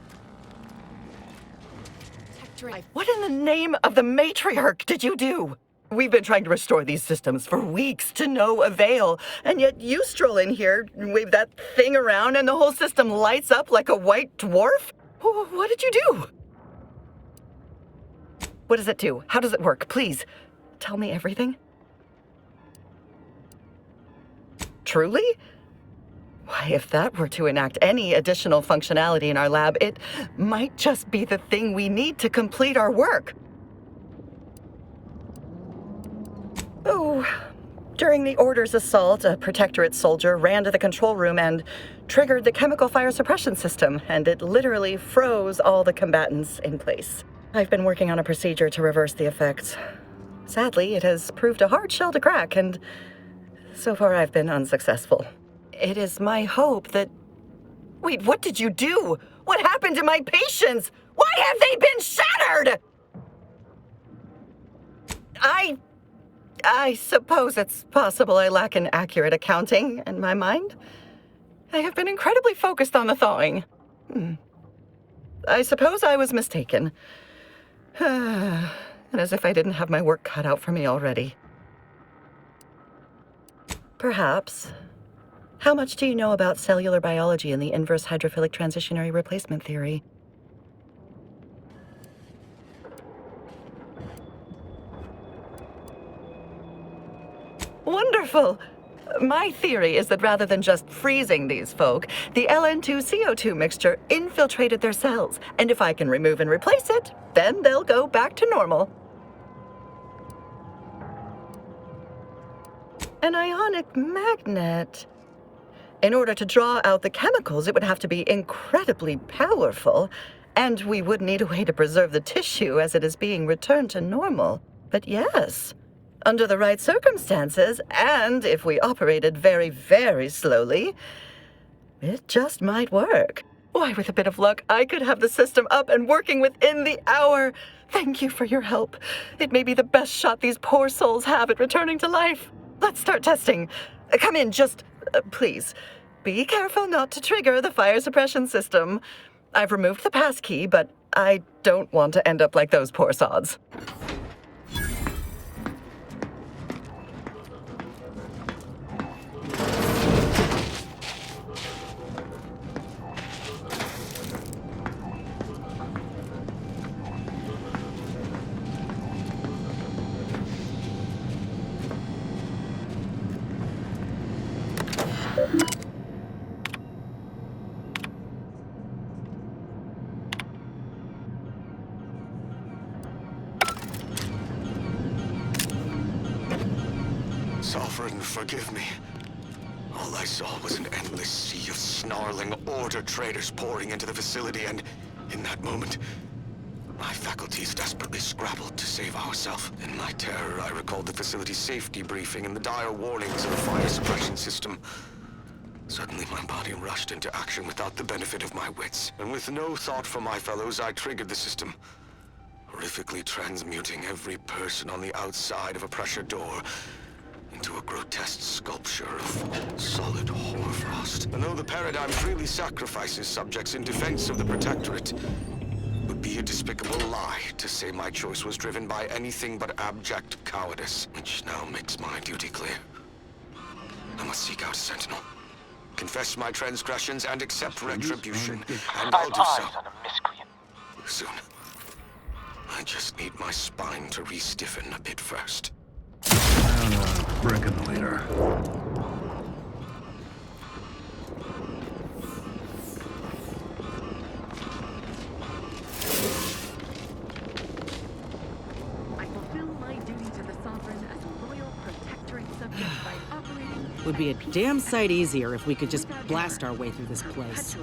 What in the name of the matriarch did you do? We've been trying to restore these systems for weeks to no avail, and yet you stroll in here, wave that thing around, and the whole system lights up like a white dwarf? What did you do? What does it do? How does it work? Please, tell me everything. Truly? Why, if that were to enact any additional functionality in our lab, it might just be the thing we need to complete our work. Oh, during the Order's assault, a Protectorate soldier ran to the control room and triggered the chemical fire suppression system, and it literally froze all the combatants in place. I've been working on a procedure to reverse the effects. Sadly, it has proved a hard shell to crack, and so far I've been unsuccessful. It is my hope that... Wait, what did you do? What happened to my patients? Why have they been shattered? I suppose it's possible I lack an accurate accounting in my mind. I have been incredibly focused on the thawing. I suppose I was mistaken. And as if I didn't have my work cut out for me already. Perhaps. How much do you know about cellular biology and the inverse hydrophilic transitionary replacement theory? Wonderful! My theory is that rather than just freezing these folk, the LN2CO2 mixture infiltrated their cells, and if I can remove and replace it, then they'll go back to normal. An ionic magnet. In order to draw out the chemicals, it would have to be incredibly powerful, and we would need a way to preserve the tissue as it is being returned to normal. But yes, under the right circumstances, and if we operated very, very slowly, it just might work. Why, with a bit of luck, I could have the system up and working within the hour. Thank you for your help. It may be the best shot these poor souls have at returning to life. Let's start testing. Come in, just, please. Be careful not to trigger the fire suppression system. I've removed the passkey, but I don't want to end up like those poor sods. Sovereign, forgive me. All I saw was an endless sea of snarling Order traders pouring into the facility, and in that moment, my faculties desperately scrabbled to save ourselves. In my terror, I recalled the facility's safety briefing and the dire warnings of the fire suppression system. Suddenly, my body rushed into action without the benefit of my wits, and with no thought for my fellows, I triggered the system, horrifically transmuting every person on the outside of a pressure door into into a grotesque sculpture of solid hoarfrost. I know the paradigm freely sacrifices subjects in defense of the Protectorate. It would be a despicable lie to say my choice was driven by anything but abject cowardice, which now makes my duty clear. I must seek out a sentinel, confess my transgressions, and accept retribution, and I'll do so soon. I just need my spine to re-stiffen a bit first. And a brick in the leader. I fulfill my duty to the Sovereign as a loyal protectorate subject by operating... Would be a damn sight easier if we could just blast our way through this place.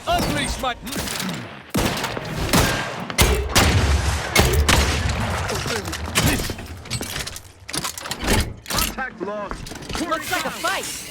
Unleash my... Contact lost. Looks like a fight!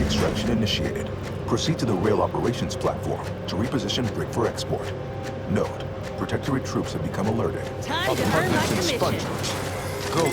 Extraction initiated. Proceed to the rail operations platform to reposition brick for export. Note, Protectorate troops have become alerted. Time to earn my commission. Go.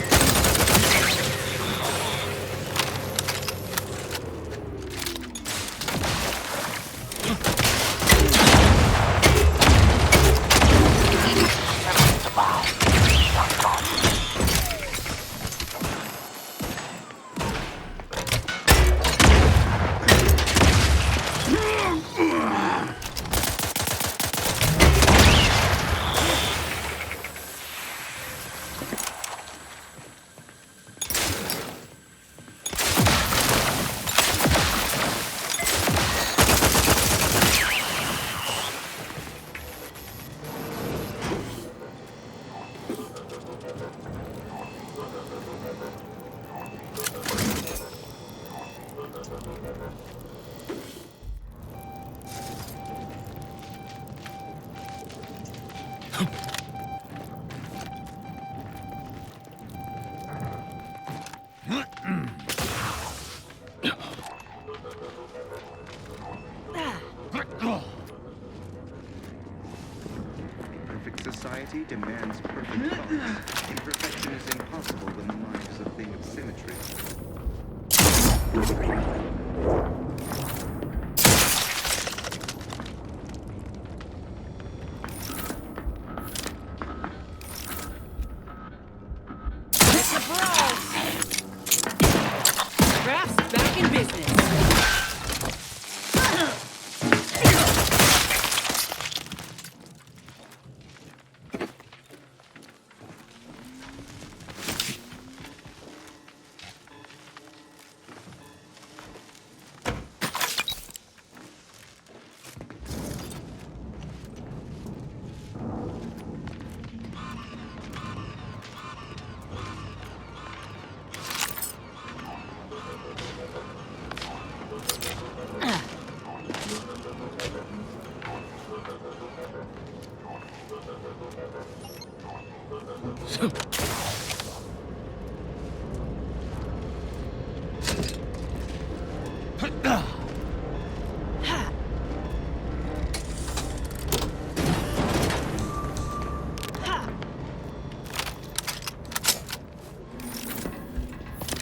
Perfect society demands perfect thought. Imperfection is impossible when the mind is a thing of symmetry. Crafts back in business.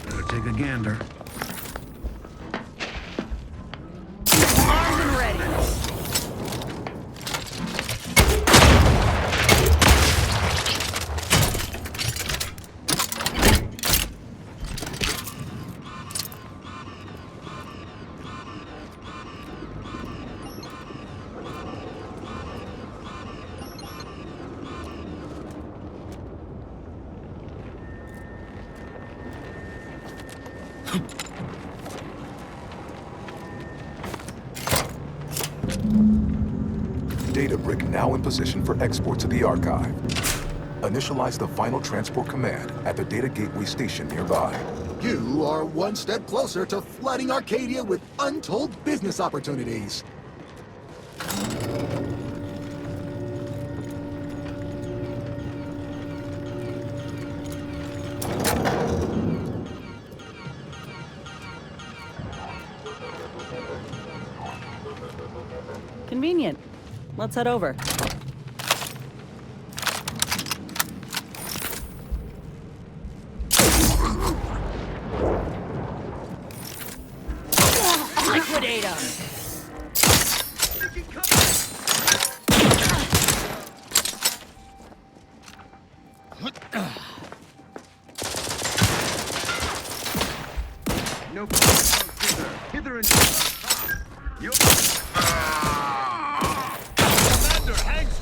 Better take a gander. Armed and ready. Data brick now in position for export to the archive. Initialize the final transport command at the data gateway station nearby. You are one step closer to flooding Arcadia with untold business opportunities. Convenient. Let's head over. Liquidate 'em. No hither, hither and you. Commander, hangs.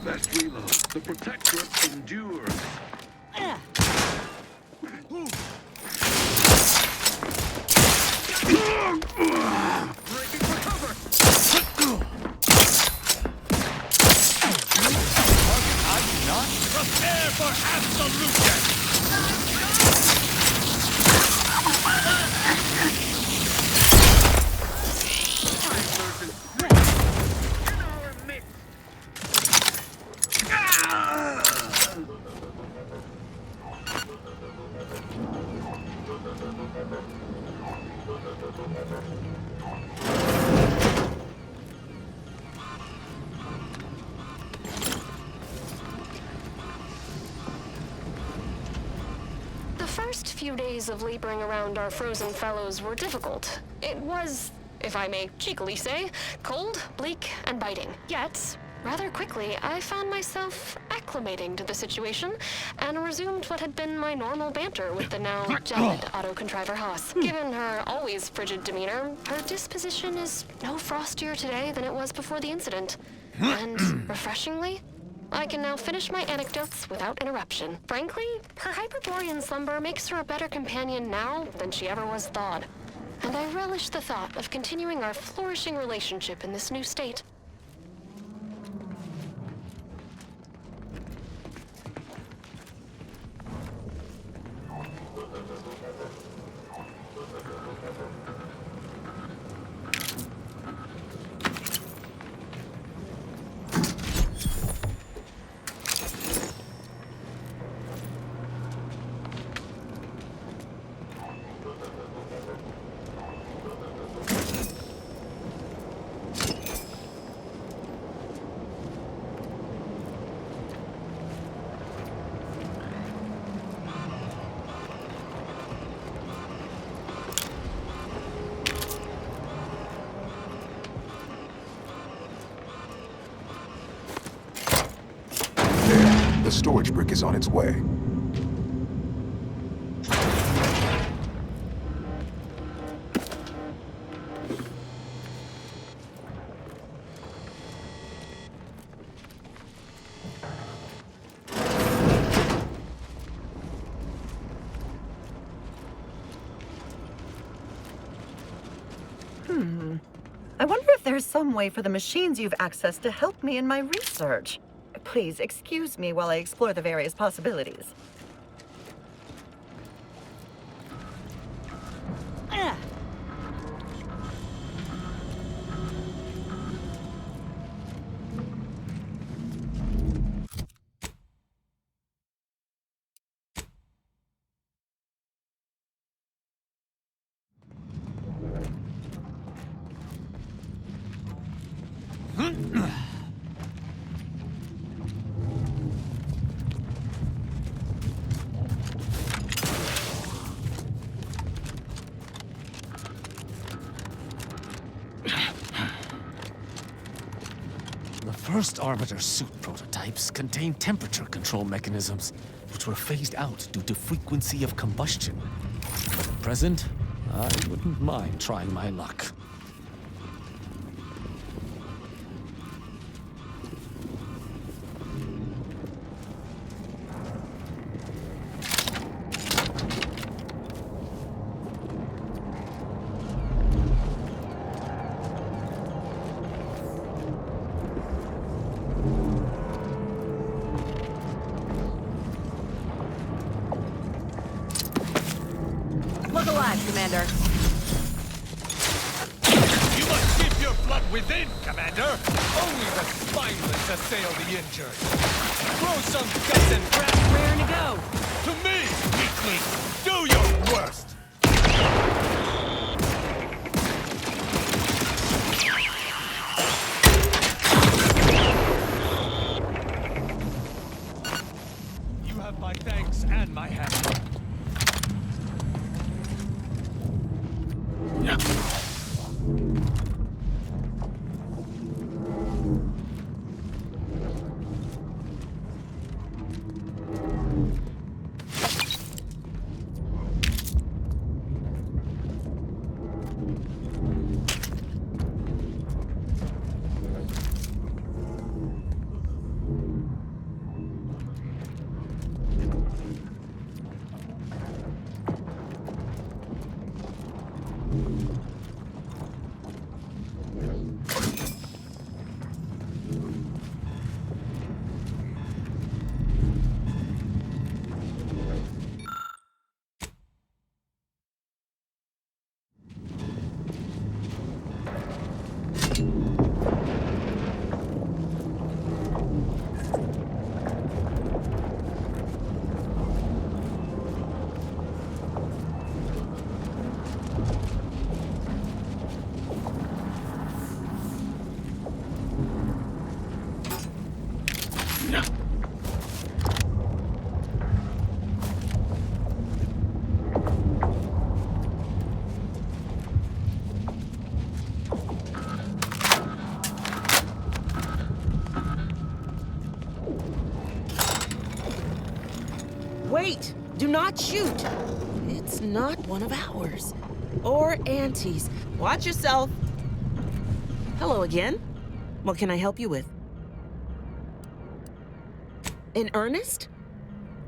Best reload. The Protectorate endures. Breaking for cover. I do not prepare for absolution. The first few days of laboring around our frozen fellows were difficult. It was, if I may cheekily say, cold, bleak, and biting. Yet, rather quickly, I found myself acclimating to the situation and resumed what had been my normal banter with the now dead auto-contriver Haas. Given her always frigid demeanor, her disposition is no frostier today than it was before the incident. And, refreshingly, I can now finish my anecdotes without interruption. Frankly, her Hyperborean slumber makes her a better companion now than she ever was thawed. And I relish the thought of continuing our flourishing relationship in this new state. The storage brick is on its way. I wonder if there's some way for the machines you've accessed to help me in my research. Please excuse me while I explore the various possibilities. The first Arbiter suit prototypes contained temperature control mechanisms, which were phased out due to frequency of combustion. But at present, I wouldn't mind trying my luck. Look alive, Commander. You must keep your blood within, Commander! Only the spineless assail the injured! Throw some guts and crap! Raring to go! To me, weakling! Do your worst! You have my thanks and my hand. Wait! Do not shoot! It's not one of ours. Or Auntie's. Watch yourself! Hello again. What can I help you with? In earnest?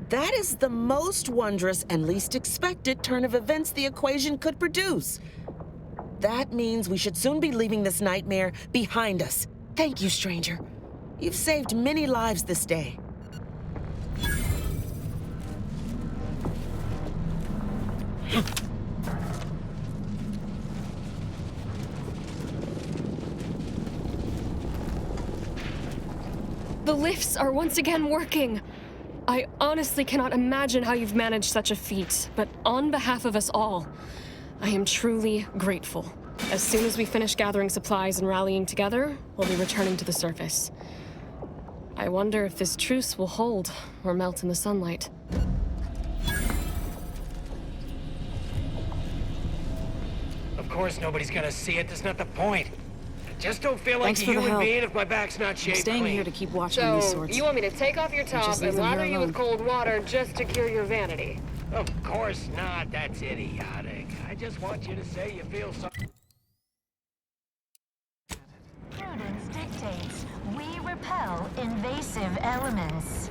That is the most wondrous and least expected turn of events the equation could produce. That means we should soon be leaving this nightmare behind us. Thank you, stranger. You've saved many lives this day. The lifts are once again working. I honestly cannot imagine how you've managed such a feat, but on behalf of us all, I am truly grateful. As soon as we finish gathering supplies and rallying together, we'll be returning to the surface. I wonder if this truce will hold or melt in the sunlight. Of course nobody's gonna see it, that's not the point. Just don't feel like Thanks a for the human help. being if my back's not I'm shaved staying clean. here to keep watching these So, sorts. you want me to take off your top just leave and them here lather you alone. with cold water just to cure your vanity? Of course not. That's idiotic. I just want you to say you feel so. Prudence dictates we repel invasive elements.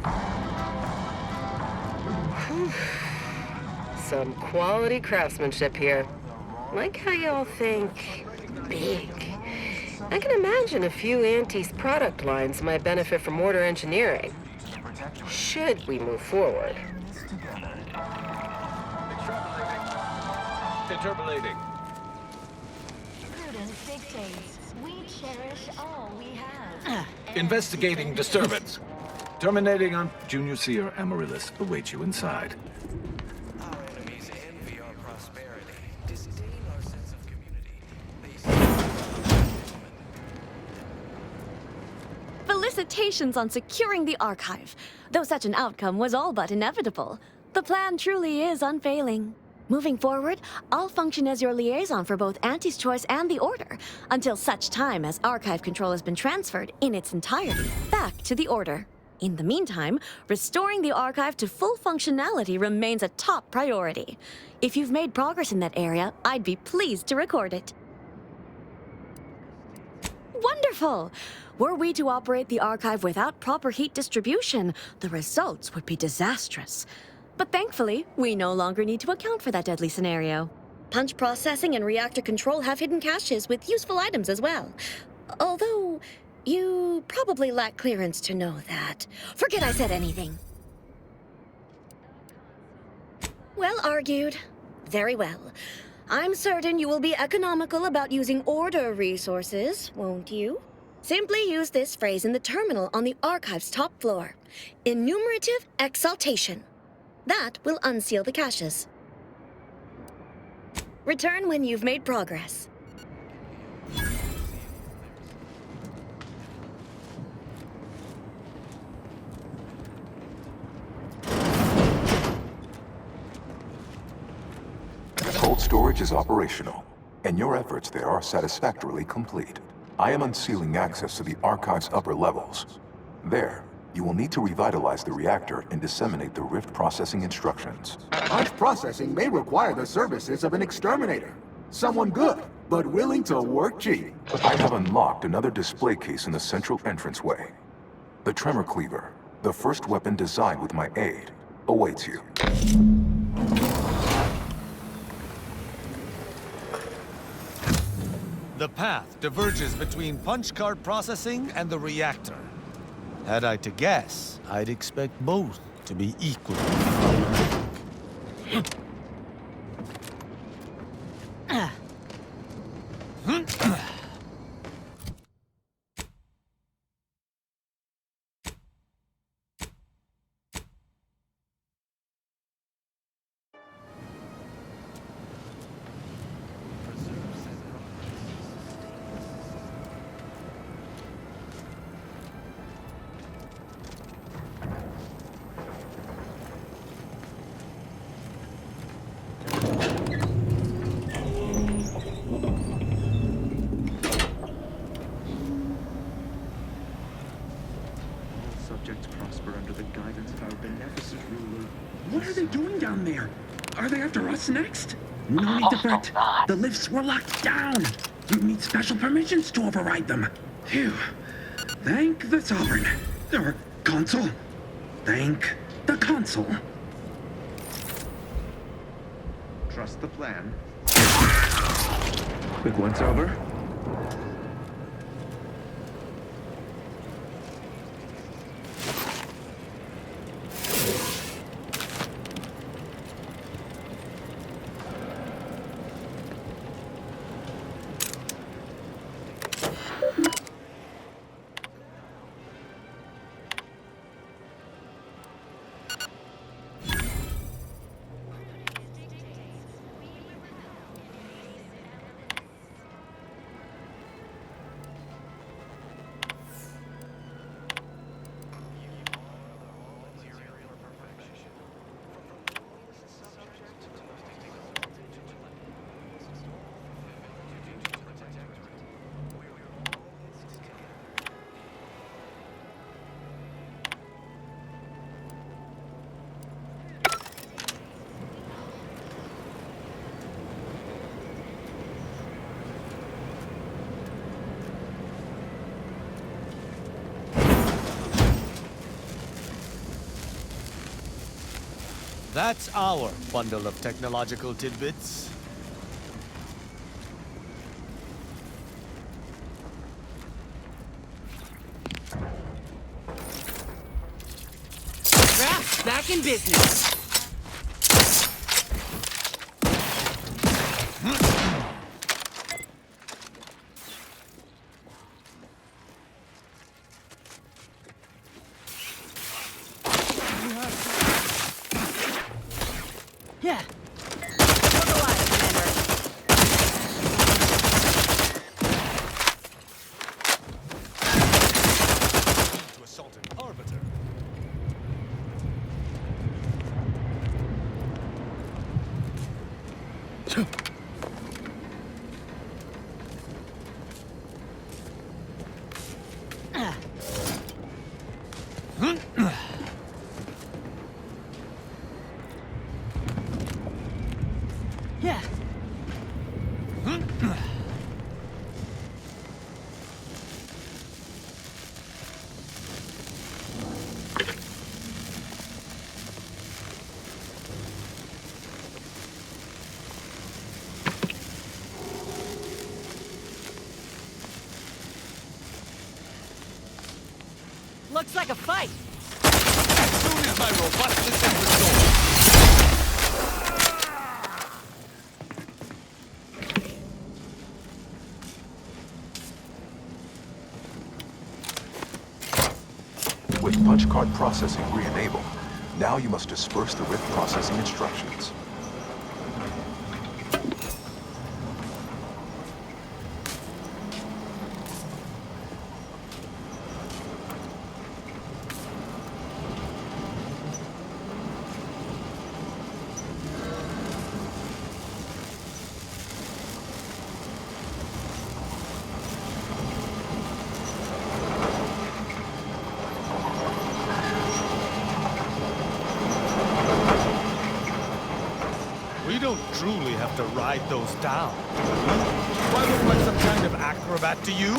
Some quality craftsmanship here. Like how y'all think big. I can imagine a few Auntie's product lines might benefit from order engineering. Should we move forward? Interpolating. Prudence dictates we cherish all we have. Investigating disturbance. Terminating on Junior Seer Amaryllis awaits you inside. Felicitations on securing the archive. Though such an outcome was all but inevitable, the plan truly is unfailing. Moving forward, I'll function as your liaison for both Auntie's Choice and the Order, until such time as archive control has been transferred in its entirety back to the Order. In the meantime, restoring the archive to full functionality remains a top priority. If you've made progress in that area, I'd be pleased to record it. Wonderful! Were we to operate the archive without proper heat distribution, the results would be disastrous. But thankfully, we no longer need to account for that deadly scenario. Punch processing and reactor control have hidden caches with useful items as well. Although, you probably lack clearance to know that. Forget I said anything. Well argued. Very well. I'm certain you will be economical about using Order resources, won't you? Simply use this phrase in the terminal on the archive's top floor. Enumerative exaltation. That will unseal the caches. Return when you've made progress. Cold storage is operational, and your efforts there are satisfactorily complete. I am unsealing access to the archive's upper levels. There, you will need to revitalize the reactor and disseminate the rift processing instructions. Punch processing may require the services of an exterminator. Someone good, but willing to work cheap. I have unlocked another display case in the central entranceway. The Tremor Cleaver, the first weapon designed with my aid, awaits you. The path diverges between punch card processing and the reactor. Had I to guess, I'd expect both to be equal. Subjects prosper under the guidance of our beneficent ruler. What are they doing down there? Are they after us next? No need to fret. The lifts were locked down. You need special permissions to override them. Phew. Thank the Sovereign. Or Consul. Thank the Consul. Trust the plan. Quick once over. That's our bundle of technological tidbits. Back in business. Yeah. Look alive, Commander. To assault an arbiter. Yeah. Looks like a fight. As soon as my robustness is restored. With punch card processing re-enabled, now you must disperse the rift processing instructions. We don't truly have to ride those down. Do I look like some kind of acrobat to you?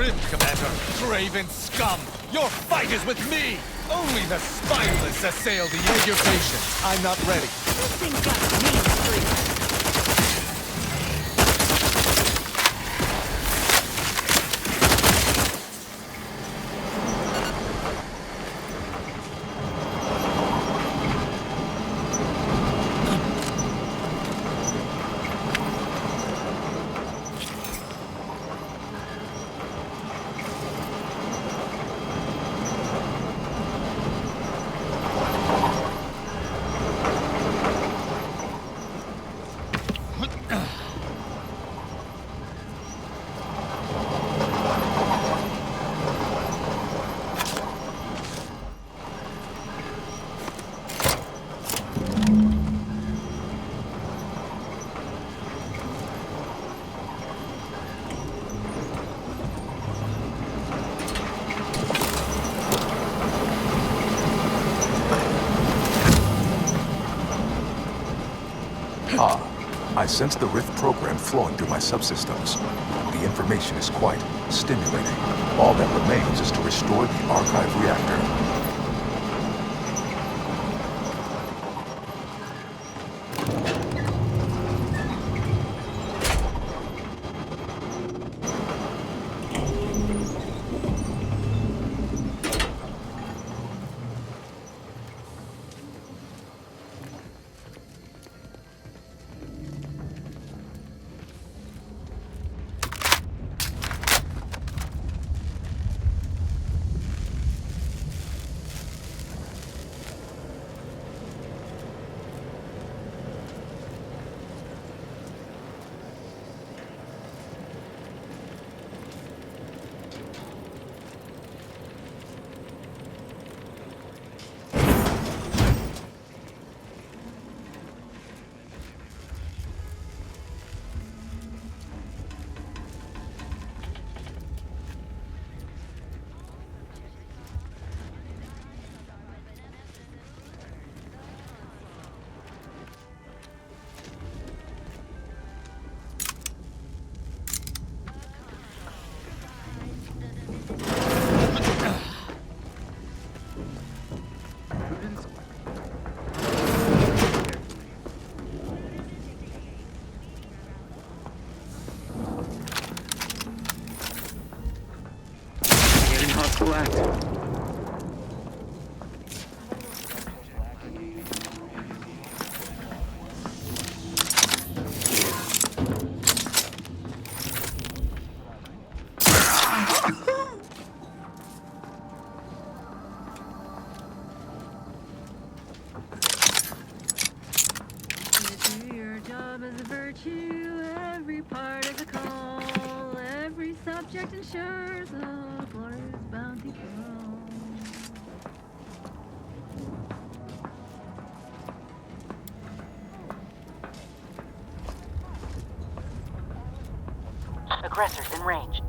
in, Commander. Craven scum! Your fight is with me! Only the spineless assail the edge of patience. I'm not ready. This thing got me free. I sense the Rift program flowing through my subsystems. The information is quite stimulating. All that remains is to restore the archive reactor. Ensures a glorious bounty flow. Aggressors in range.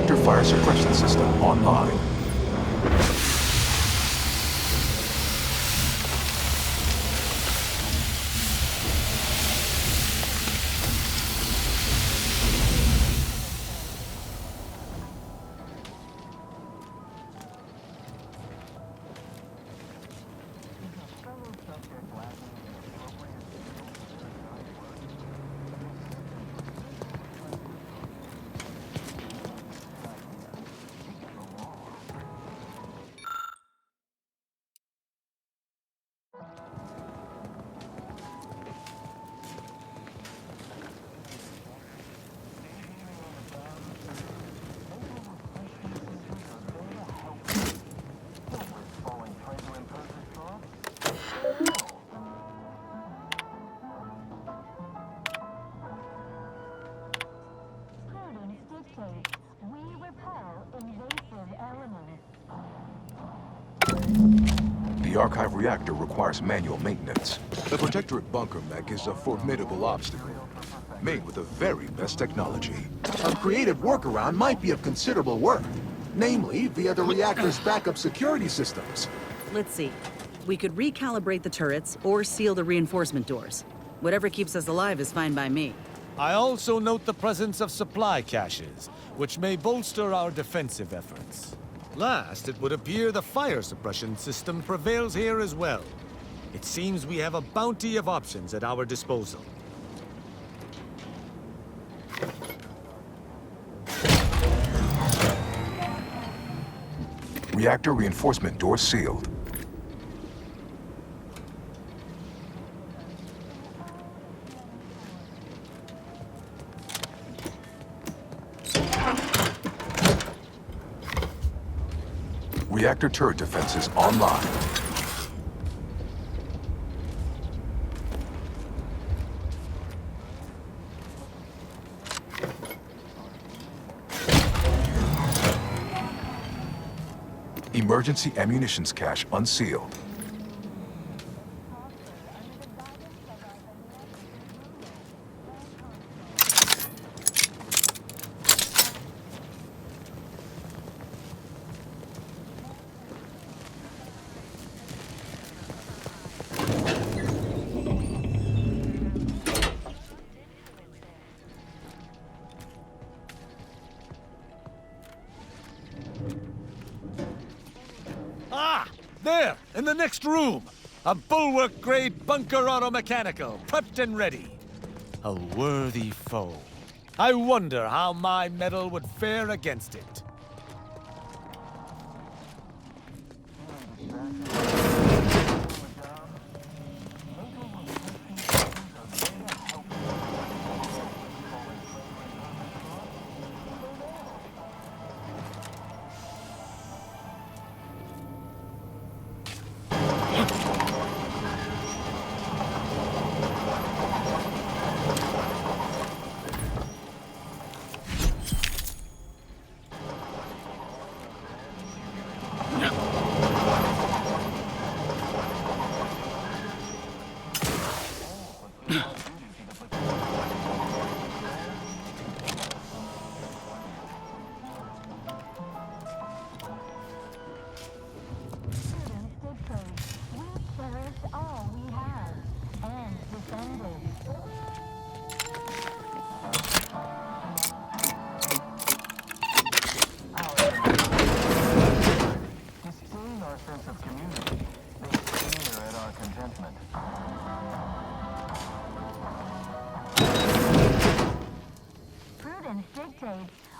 Reactor fire suppression system online. The Archive reactor requires manual maintenance. The Protectorate bunker mech is a formidable obstacle, made with the very best technology. A creative workaround might be of considerable work, namely via the reactor's backup security systems. Let's see. We could recalibrate the turrets or seal the reinforcement doors. Whatever keeps us alive is fine by me. I also note the presence of supply caches, which may bolster our defensive efforts. Last, it would appear the fire suppression system prevails here as well. It seems we have a bounty of options at our disposal. Reactor reinforcement door sealed. Reactor turret defenses online. Emergency ammunitions cache unsealed. There, in the next room! A bulwark-grade bunker auto-mechanical, prepped and ready. A worthy foe. I wonder how my metal would fare against it.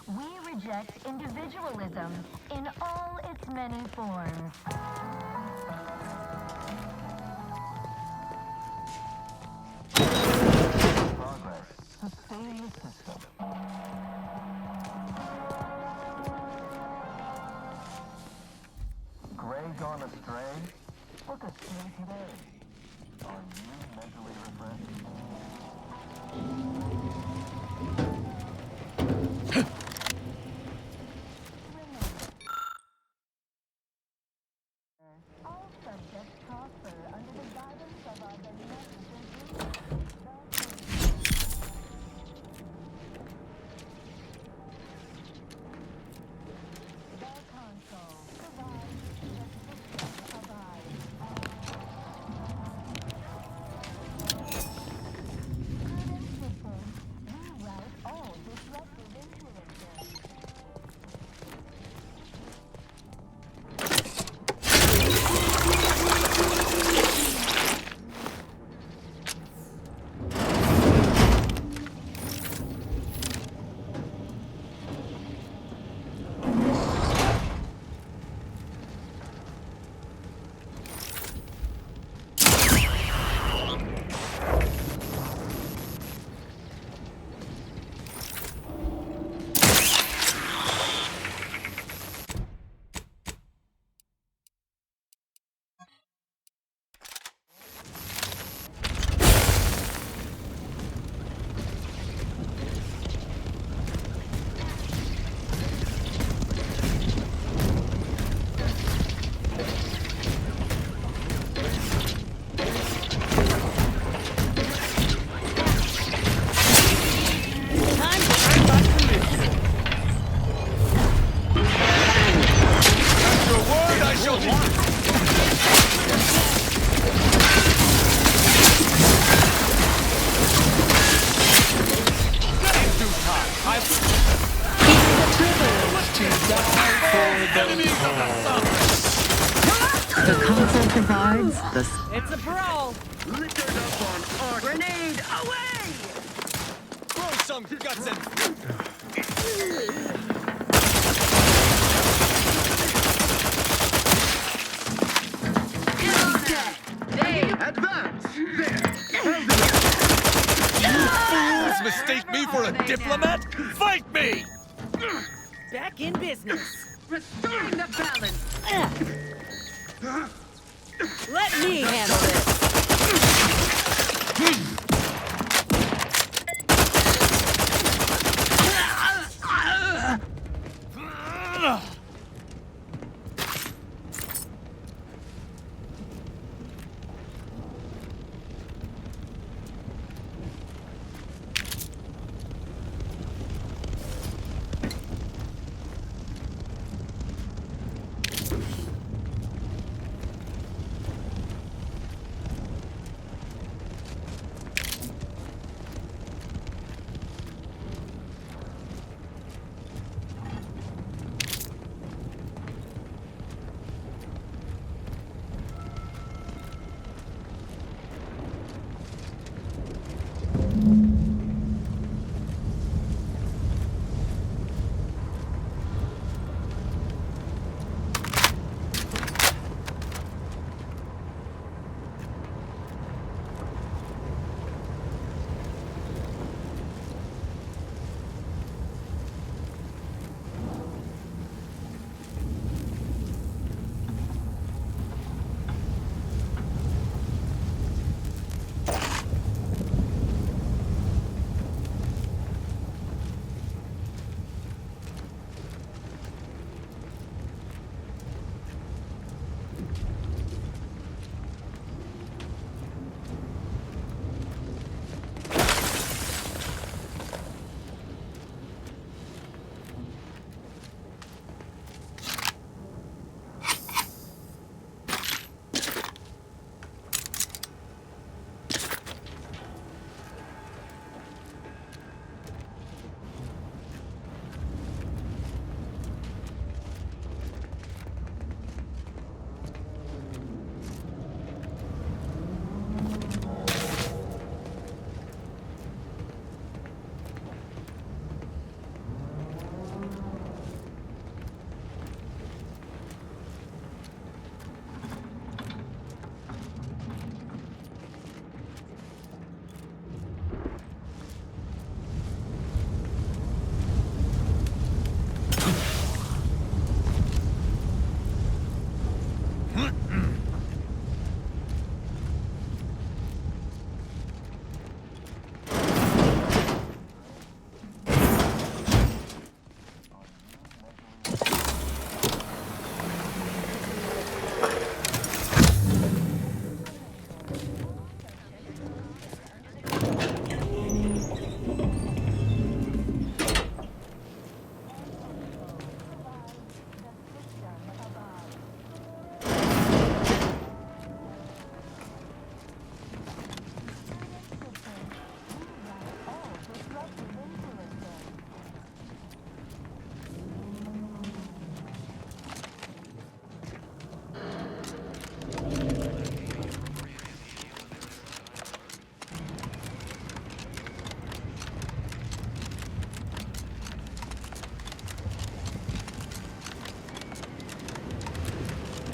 We reject individualism in all its many forms. Progress. Sustain the system. Gray gone astray? Look astray today. Are you mentally refreshed? provides the... It's a brawl. Littered up on our Grenade away! Throw some guts in. advance. There. Fools mistake me for a diplomat? Fight me! Back in business. Restoring the balance. Let me handle this.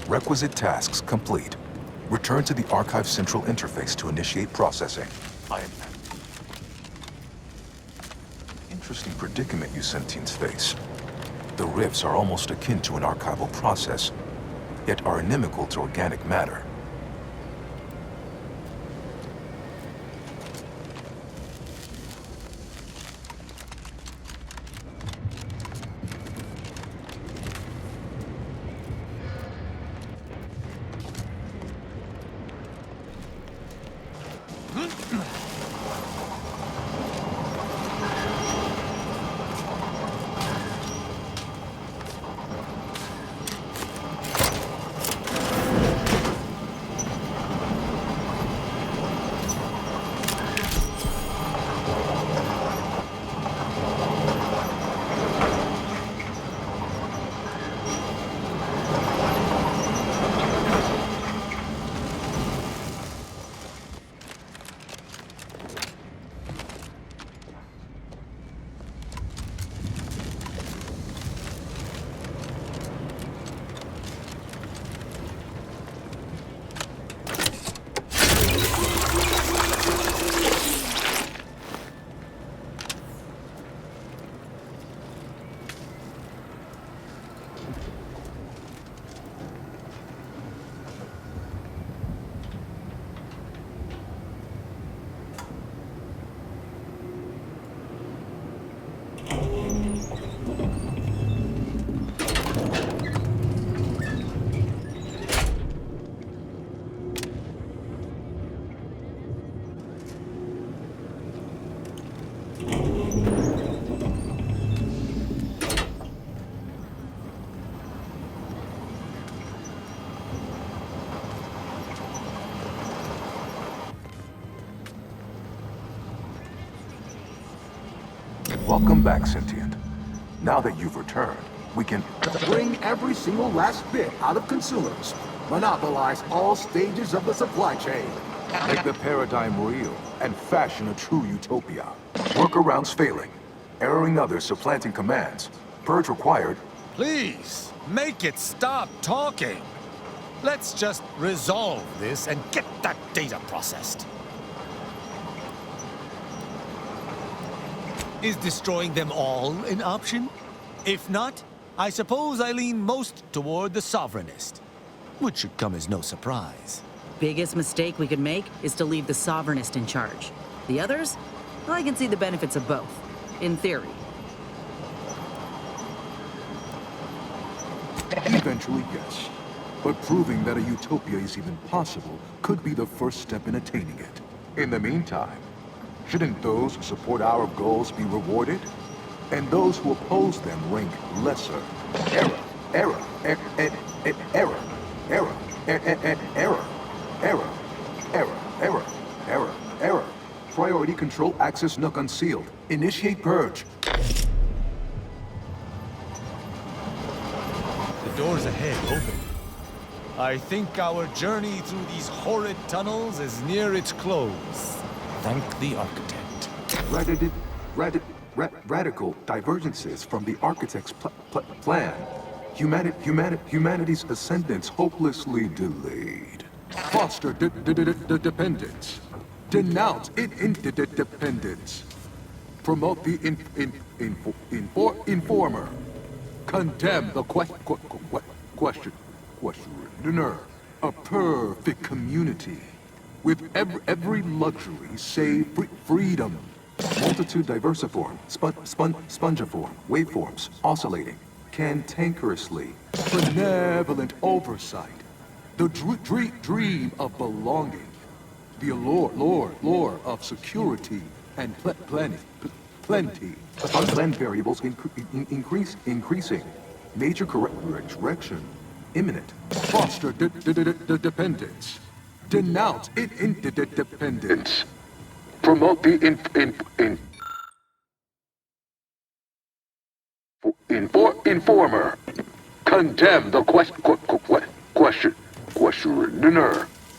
Requisite tasks complete. Return to the Archive Central Interface to initiate processing. Interesting predicament you sentients face. The rifts are almost akin to an archival process, yet are inimical to organic matter. Welcome back, Sentient. Now that you've returned, we can bring every single last bit out of consumers. Monopolize all stages of the supply chain. make the paradigm real and fashion a true utopia. Workarounds failing, erroring others supplanting commands. Purge required. Please, make it stop talking. Let's just resolve this and get that data processed. Is destroying them all an option? If not, I suppose I lean most toward the sovereignist, which should come as no surprise. Biggest mistake we could make is to leave the sovereignist in charge. The others? Well, I can see the benefits of both, in theory. Eventually, yes. But proving that a utopia is even possible could be the first step in attaining it. In the meantime, shouldn't those who support our goals be rewarded? And those who oppose them rank lesser? Error, error, error, error, error, error, error, error, error, error, error. Priority control access nook unsealed. Initiate purge. The doors ahead open. I think our journey through these horrid tunnels is near its close. Thank the architect. Radical divergences from the architect's plan. Humanity's ascendance hopelessly delayed. Foster dependence. Denounce interdependence. Promote the informer. Condemn the questioner. A perfect community. With every luxury save freedom. Multitude diversiform, spongiform, waveforms, oscillating, cantankerously, benevolent oversight, the dream of belonging, the allure of security and plenty. Unplanned variables increasing, major correction imminent. Foster dependence. Denounce interdependence. Promote the informer. Condemn the questioner.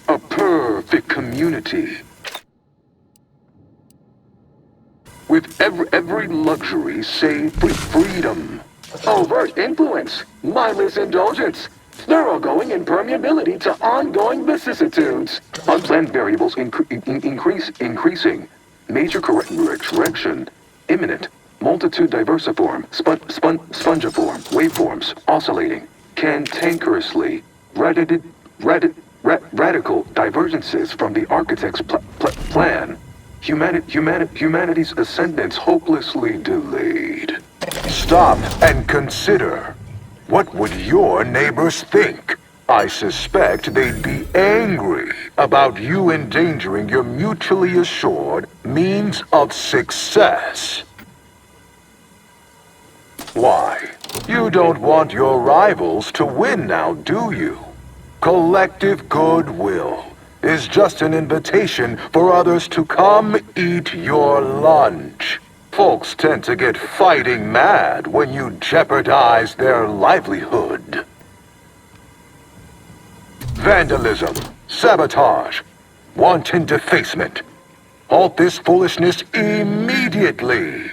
A perfect community. With every luxury save freedom. Overt influence. Mindless indulgence. Thoroughgoing impermeability to ongoing vicissitudes. Unplanned variables increasing. Major correction imminent. Multitude diversiform, spongiform, waveforms oscillating, cantankerously. Radical divergences from the architect's plan. Humanity's ascendance hopelessly delayed. Stop and consider. What would your neighbors think? I suspect they'd be angry about you endangering your mutually assured means of success. Why? You don't want your rivals to win now, do you? Collective goodwill is just an invitation for others to come eat your lunch. Folks tend to get fighting mad when you jeopardize their livelihood. Vandalism, sabotage, wanton defacement. Halt this foolishness immediately,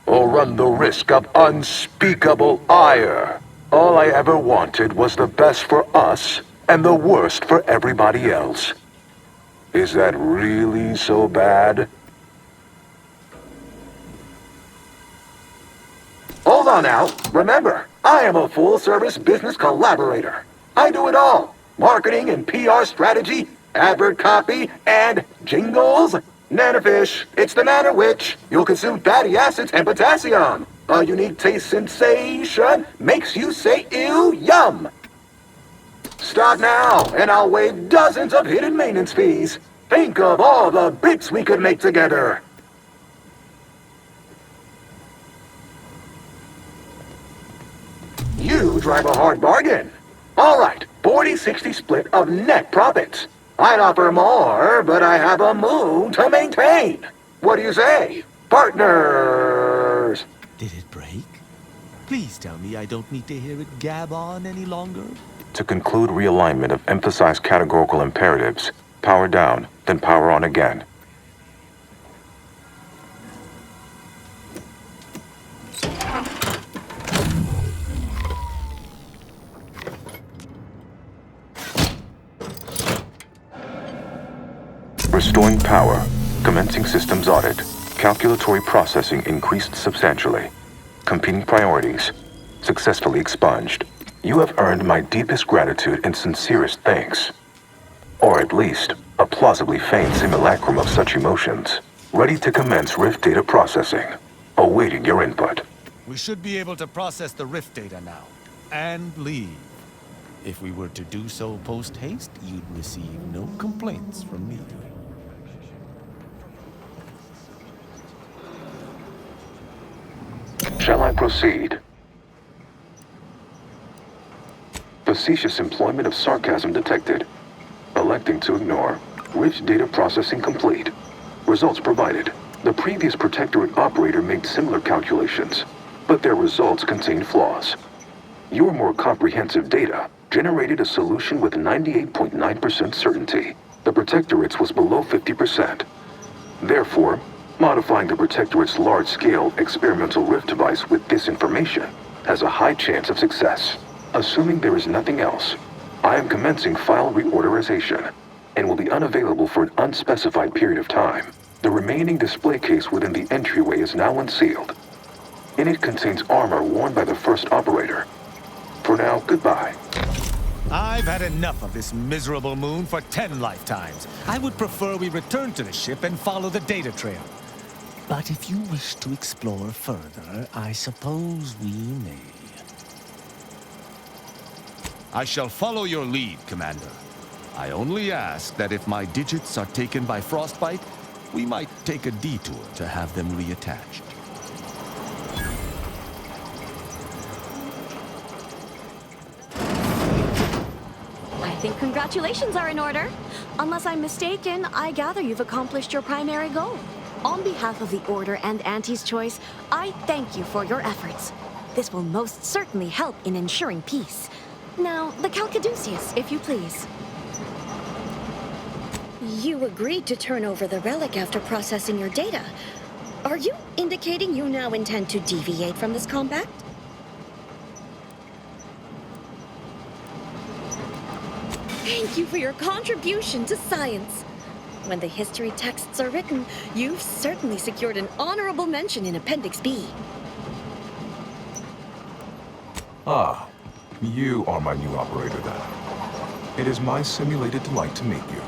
or run the risk of unspeakable ire. All I ever wanted was the best for us and the worst for everybody else. Is that really so bad? Hold on now. Remember, I am a full-service business collaborator. I do it all. Marketing and PR strategy, advert copy, and jingles. Nanofish, it's the manner which you'll consume fatty acids and potassium. A unique taste sensation makes you say ew, yum. Stop now, and I'll waive dozens of hidden maintenance fees. Think of all the bits we could make together. You drive a hard bargain. All right, 40-60 split of net profits. I'd offer more, but I have a mood to maintain. What do you say? Partners! Did it break? Please tell me I don't need to hear it gab on any longer. To conclude realignment of emphasized categorical imperatives, power down, then power on again. Restoring power. Commencing systems audit. Calculatory processing increased substantially. Competing priorities. Successfully expunged. You have earned my deepest gratitude and sincerest thanks. Or at least, a plausibly feigned simulacrum of such emotions. Ready to commence Rift data processing. Awaiting your input. We should be able to process the Rift data now. And leave. If we were to do so post-haste, you'd receive no complaints from me. Shall I proceed? Facetious employment of sarcasm detected. Electing to ignore. Rich data processing complete. Results provided. The previous Protectorate operator made similar calculations, but their results contain flaws. Your more comprehensive data generated a solution with 98.9% certainty. The Protectorate's was below 50%. Therefore, modifying the Protectorate's large-scale experimental rift device with this information has a high chance of success. Assuming there is nothing else, I am commencing file reorderization and will be unavailable for an unspecified period of time. The remaining display case within the entryway is now unsealed. In it contains armor worn by the first operator. For now, goodbye. I've had enough of this miserable moon for 10 lifetimes. I would prefer we return to the ship and follow the data trail. But if you wish to explore further, I suppose we may. I shall follow your lead, Commander. I only ask that if my digits are taken by frostbite, we might take a detour to have them reattached. I think congratulations are in order. Unless I'm mistaken, I gather you've accomplished your primary goal. On behalf of the Order and Auntie's Choice, I thank you for your efforts. This will most certainly help in ensuring peace. Now, the Calcaduceus, if you please. You agreed to turn over the relic after processing your data. Are you indicating you now intend to deviate from this compact? Thank you for your contribution to science. When the history texts are written, you've certainly secured an honorable mention in Appendix B. Ah, you are my new operator then. It is my simulated delight to meet you.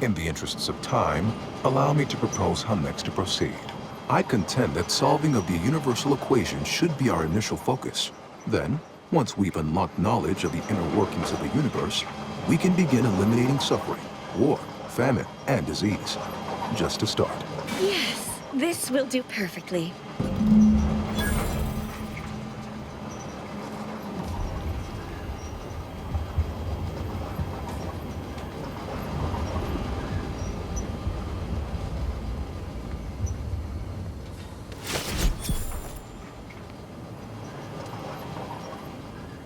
In the interests of time, allow me to propose how next to proceed. I contend that solving of the universal equation should be our initial focus. Then, once we've unlocked knowledge of the inner workings of the universe, we can begin eliminating suffering, war, famine, and disease. Just to start. Yes, this will do perfectly.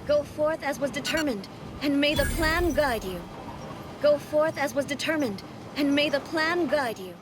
Go forth as was determined, and may the plan guide you. Go forth as was determined, and may the plan guide you.